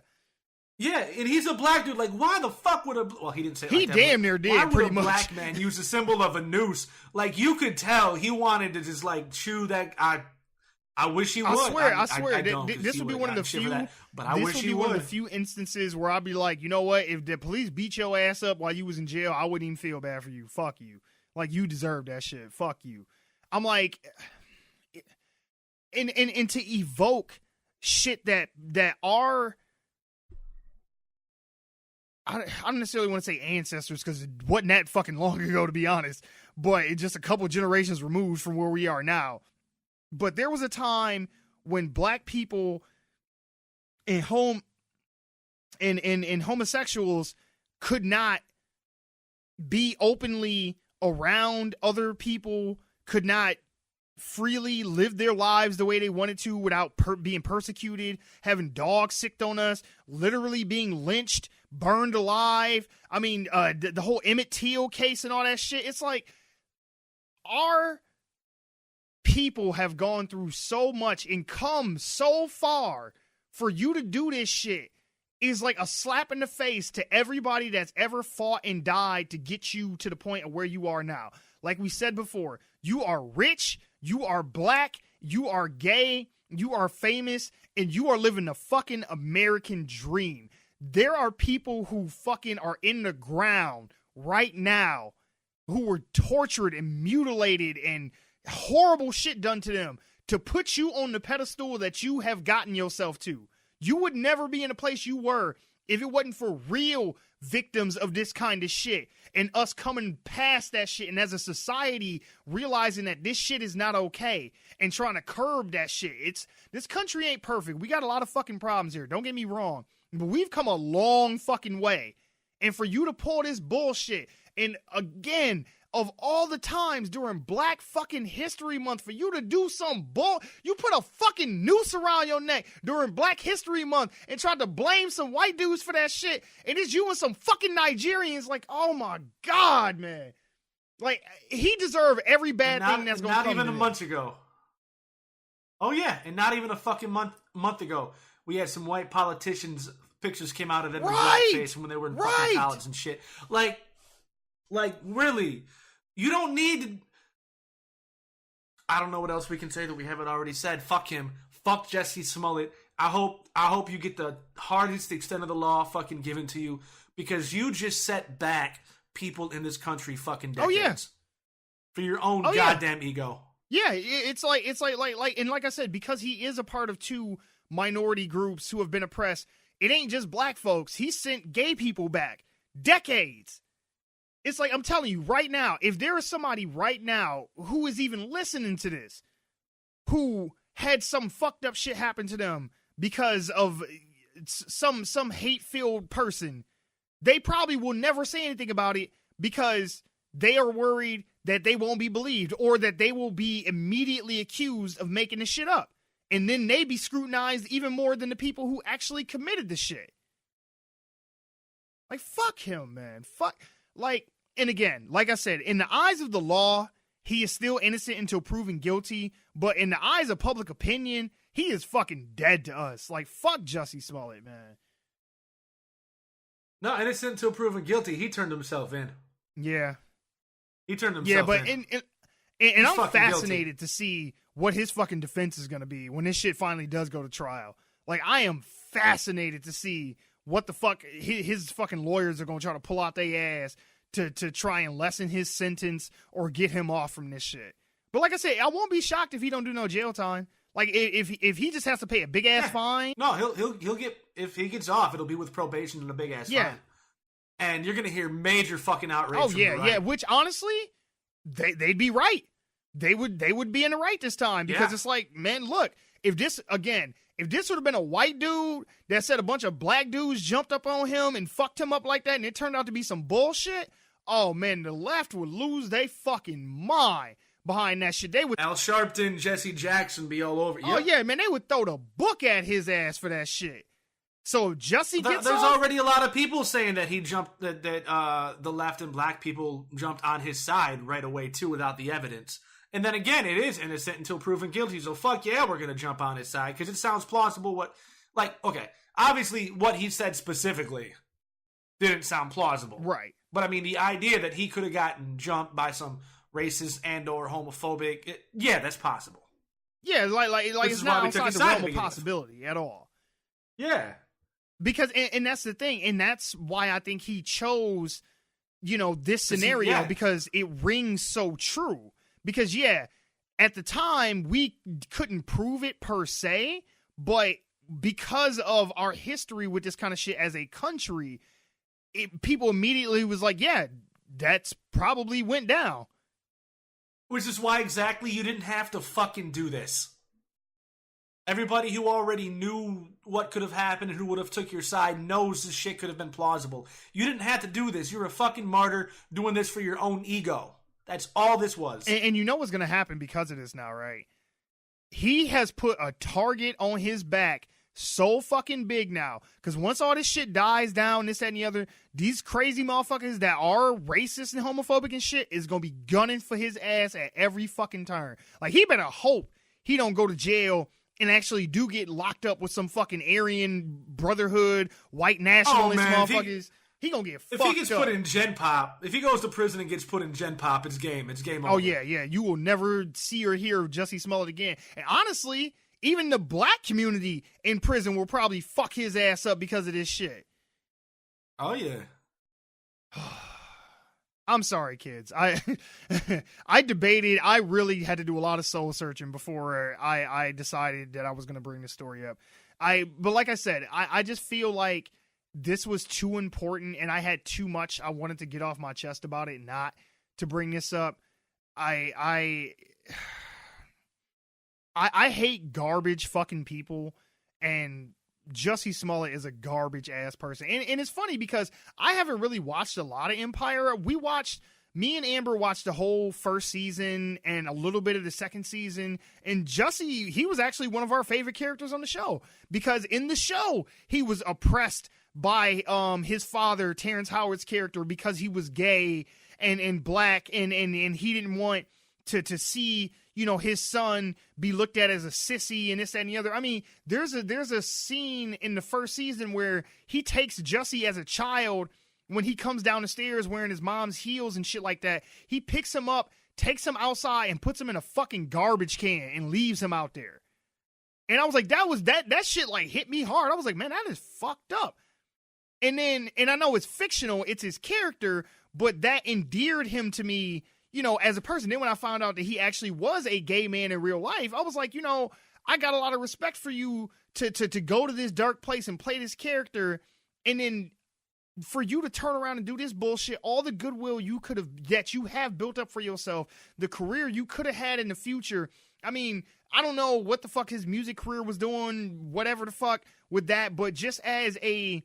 and he's a black dude. Like, why the fuck would he didn't say it like that. He damn near did, pretty much. Why would a black man use the symbol of a noose? Like, you could tell he wanted to just, like, chew that... I wish he would. I swear. This would be one of the few... This would be one of the few instances where I'd be like, you know what? If the police beat your ass up while you was in jail, I wouldn't even feel bad for you. Fuck you. Like, you deserve that shit. Fuck you. I'm like... And to evoke shit that are... I don't necessarily want to say ancestors, because it wasn't that fucking long ago, to be honest, but it's just a couple generations removed from where we are now. But there was a time when black people and homosexuals could not be openly around other people, could not freely live their lives the way they wanted to without being persecuted, having dogs sicked on us, literally being lynched, burned alive. I mean, the whole Emmett Till case and all that shit. It's like our people have gone through so much and come so far. For you to do this shit is like a slap in the face to everybody that's ever fought and died to get you to the point of where you are now. Like we said before, you are rich, you are black, you are gay, you are famous, and you are living the fucking American dream. There are people who fucking are in the ground right now who were tortured and mutilated and horrible shit done to them to put you on the pedestal that you have gotten yourself to. You would never be in the place you were if it wasn't for real victims of this kind of shit and us coming past that shit and as a society realizing that this shit is not okay and trying to curb that shit. This country ain't perfect. We got a lot of fucking problems here. Don't get me wrong. But we've come a long fucking way. And for you to pull this bullshit, and again, of all the times during Black fucking History Month, for you to do some you put a fucking noose around your neck during Black History Month and tried to blame some white dudes for that shit, and it's you and some fucking Nigerians. Like, oh my God, man. Like, he deserved every bad thing that's going to come to him. Not even a month ago. Oh yeah, and not even a fucking month ago, we had some white politicians, pictures came out of them in blackface when they were in fucking college and shit. Like, really, you don't need to... I don't know what else we can say that we haven't already said. Fuck him. Fuck Jussie Smollett. I hope you get the hardest extent of the law fucking given to you, because you just set back people in this country fucking decades. Oh, yeah. For your own goddamn ego. Yeah, it's like, and like I said, because he is a part of two minority groups who have been oppressed, it ain't just black folks. He sent gay people back decades. It's like, I'm telling you right now, if there is somebody right now who is even listening to this, who had some fucked up shit happen to them because of some hate-filled person, they probably will never say anything about it because they are worried that they won't be believed or that they will be immediately accused of making this shit up. And then they be scrutinized even more than the people who actually committed the shit. Like, fuck him, man. Like, and again, like I said, in the eyes of the law, he is still innocent until proven guilty. But in the eyes of public opinion, he is fucking dead to us. Like, fuck Jussie Smollett, man. No, innocent until proven guilty. He turned himself in. Yeah. He turned himself in. And I'm fascinated to see what his fucking defense is going to be when this shit finally does go to trial. Like, I am fascinated to see what the fuck his fucking lawyers are going to try to pull out their ass to try and lessen his sentence or get him off from this shit. But like I said, I won't be shocked if he don't do no jail time. Like, if he just has to pay a big ass fine. No, he'll get, if he gets off, it'll be with probation and a big ass fine. And you're gonna hear major fucking outrage. Oh yeah. Which honestly, they'd be right. They would be in the right this time, because it's like, man, look, if this would have been a white dude that said a bunch of black dudes jumped up on him and fucked him up like that, and it turned out to be some bullshit, oh man, the left would lose they fucking mind behind that shit. They would Al Sharpton, Jesse Jackson be all over. Oh yeah, man, they would throw the book at his ass for that shit. So Jussie gets There's off? already a lot of people saying that he jumped, that the left and black people jumped on his side right away too without the evidence. And then again, it is innocent until proven guilty. So fuck yeah, we're gonna jump on his side because it sounds plausible. Okay, obviously what he said specifically didn't sound plausible, right? But I mean, the idea that he could have gotten jumped by some racist and or homophobic, that's possible. Yeah, like it's not outside the realm of possibility at all. Yeah. Because, and that's the thing, and that's why I think he chose, this scenario, because it rings so true. Because, at the time, we couldn't prove it per se, but because of our history with this kind of shit as a country, people immediately was like, that's probably went down. Which is why exactly you didn't have to fucking do this. Everybody who already knew what could have happened and who would have took your side knows this shit could have been plausible. You didn't have to do this. You're a fucking martyr doing this for your own ego. That's all this was. And you know what's going to happen because of this now, right? He has put a target on his back so fucking big now. Because once all this shit dies down, this, that, and the other, these crazy motherfuckers that are racist and homophobic and shit is going to be gunning for his ass at every fucking turn. Like, he better hope he don't go to jail and actually do get locked up with some fucking Aryan Brotherhood, white nationalist motherfuckers. He gonna get fucked up. If he gets put in Gen Pop, if he goes to prison and gets put in Gen Pop, it's game. It's game over. Oh, yeah. You will never see or hear of Jussie Smollett again. And honestly, even the black community in prison will probably fuck his ass up because of this shit. Oh, yeah. I'm sorry, kids. I debated. I really had to do a lot of soul searching before I decided that I was going to bring this story up. But like I said, I just feel like this was too important and I had too much I wanted to get off my chest about it, not to bring this up. I hate garbage fucking people, and Jussie Smollett is a garbage ass person. And it's funny because I haven't really watched a lot of Empire. Me and Amber watched the whole first season and a little bit of the second season. And Jussie, he was actually one of our favorite characters on the show because in the show, he was oppressed by his father, Terrence Howard's character, because he was gay and black and he didn't want to see, you know, his son be looked at as a sissy and this, that, and the other. I mean, there's a scene in the first season where he takes Jussie as a child when he comes down the stairs wearing his mom's heels and shit like that. He picks him up, takes him outside, and puts him in a fucking garbage can and leaves him out there. And I was like, that shit like hit me hard. I was like, man, that is fucked up. And I know it's fictional, it's his character, but that endeared him to me, you know, as a person. Then when I found out that he actually was a gay man in real life, I was like, you know, I got a lot of respect for you to go to this dark place and play this character, and then for you to turn around and do this bullshit, all the goodwill that you have built up for yourself, the career you could have had in the future. I mean, I don't know what the fuck his music career was doing, whatever the fuck with that, but just as a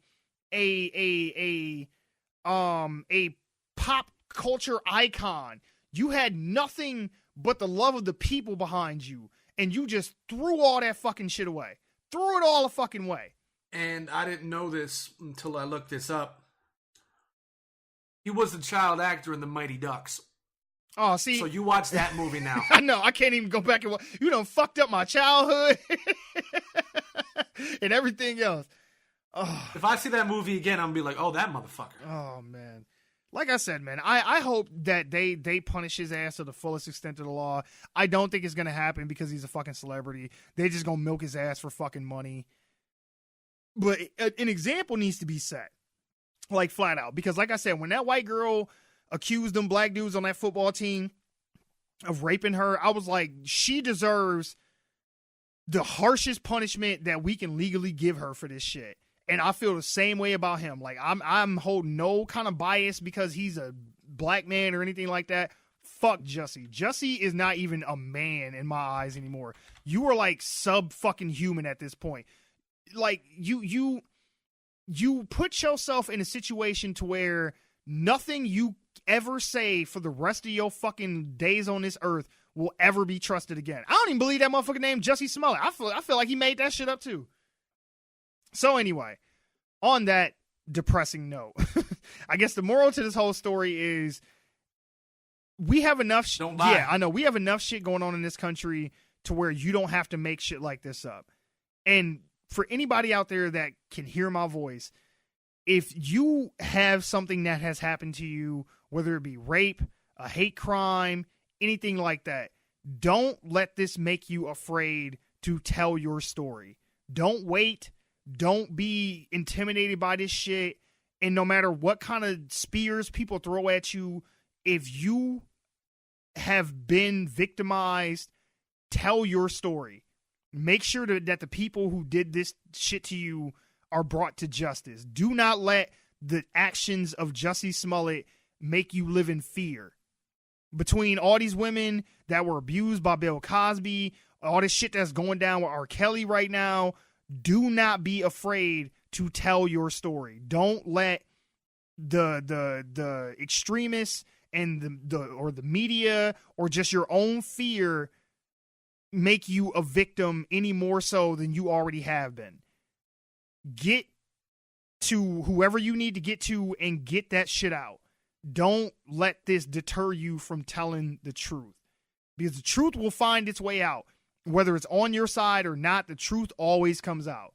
pop culture icon, you had nothing but the love of the people behind you, and you just threw all that fucking shit away. Threw it all the fucking way. And I didn't know this until I looked this up. He was the child actor in The Mighty Ducks. Oh, see. So you watch that movie now. I know. I can't even go back and watch. You done fucked up my childhood and everything else. Oh. If I see that movie again, I'm going to be like, oh, that motherfucker. Oh, man. Like I said, man, I hope that they punish his ass to the fullest extent of the law. I don't think it's going to happen because he's a fucking celebrity. They just going to milk his ass for fucking money. But an example needs to be set. Like, flat out. Because, like I said, when that white girl accused them black dudes on that football team of raping her, I was like, she deserves the harshest punishment that we can legally give her for this shit. And I feel the same way about him. Like, I'm holding no kind of bias because he's a black man or anything like that. Fuck Jussie. Jussie is not even a man in my eyes anymore. You are like sub fucking human at this point. Like, you put yourself in a situation to where nothing you ever say for the rest of your fucking days on this earth will ever be trusted again. I don't even believe that motherfucker named Jussie Smollett. I feel like he made that shit up too. So anyway, on that depressing note, I guess the moral to this whole story is we have enough Don't lie. Yeah, I know. We have enough shit going on in this country to where you don't have to make shit like this up. And for anybody out there that can hear my voice, if you have something that has happened to you, whether it be rape, a hate crime, anything like that, don't let this make you afraid to tell your story. Don't wait. Don't be intimidated by this shit. And no matter what kind of spears people throw at you, if you have been victimized, tell your story. Make sure that the people who did this shit to you are brought to justice. Do not let the actions of Jussie Smollett make you live in fear. Between all these women that were abused by Bill Cosby, all this shit that's going down with R. Kelly right now, do not be afraid to tell your story. Don't let the extremists and the media or just your own fear make you a victim any more so than you already have been. Get to whoever you need to get to and get that shit out. Don't let this deter you from telling the truth, because the truth will find its way out. Whether it's on your side or not, the truth always comes out.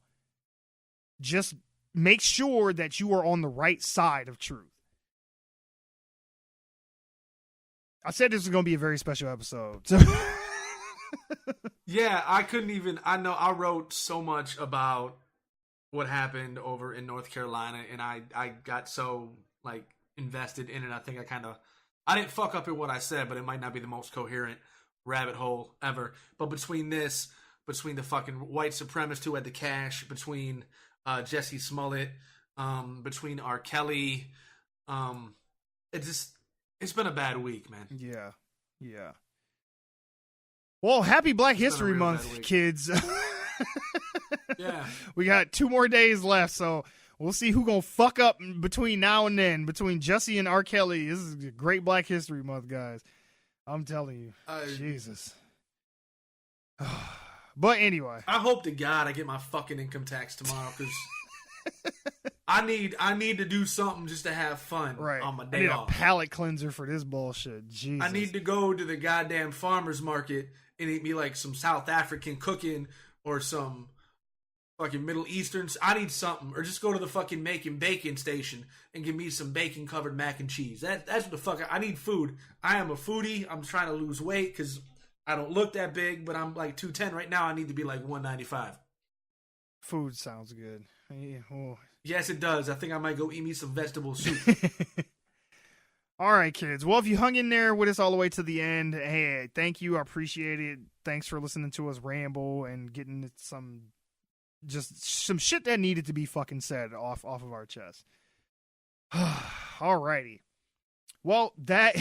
Just make sure that you are on the right side of truth. I said this was going to be a very special episode. So yeah, I know I wrote so much about what happened over in North Carolina, and I got so like invested in it. I think I didn't fuck up in what I said, but it might not be the most coherent rabbit hole ever. But between the fucking white supremacists who had the cash, between Jussie Smollett, between R. Kelly, it's been a bad week, man. Yeah. Well, happy Black History Month, kids. Yeah. We got 2 more days left, so we'll see who gonna fuck up between now and then, between Jussie and R. Kelly. This is a great Black History Month, guys. I'm telling you. Jesus. But anyway. I hope to God I get my fucking income tax tomorrow, because I need to do something just to have fun on my day off. I need a palate cleanser for this bullshit. Jesus. I need to go to the goddamn farmer's market and eat me like some South African cooking or some fucking Middle Eastern. I need something. Or just go to the fucking making bacon station and give me some bacon covered mac and cheese. That's what the fuck I need. Food. I am a foodie. I'm trying to lose weight because I don't look that big, but I'm like 210 right now. I need to be like 195. Food sounds good. Yeah, oh. Yes, it does. I think I might go eat me some vegetable soup. All right, kids. Well, if you hung in there with us all the way to the end, hey, thank you. I appreciate it. Thanks for listening to us ramble and getting some shit that needed to be fucking said off of our chest. All righty. Well, that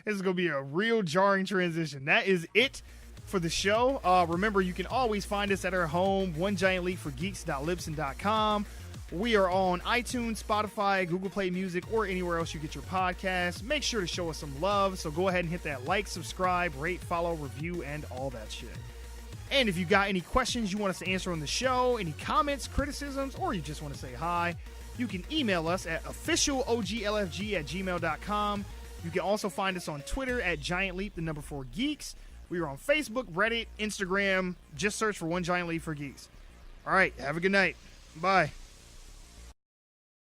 is going to be a real jarring transition. That is it for the show. Remember, you can always find us at our home, onegiantleapforgeeks.libsyn.com. We are on iTunes, Spotify, Google Play Music, or anywhere else you get your podcasts. Make sure to show us some love, so go ahead and hit that like, subscribe, rate, follow, review, and all that shit. And if you got any questions you want us to answer on the show, any comments, criticisms, or you just want to say hi, you can email us at officialoglfg@gmail.com. You can also find us on Twitter at GiantLeap4Geeks. We are on Facebook, Reddit, Instagram. Just search for One Giant Leap for Geeks. All right, have a good night. Bye.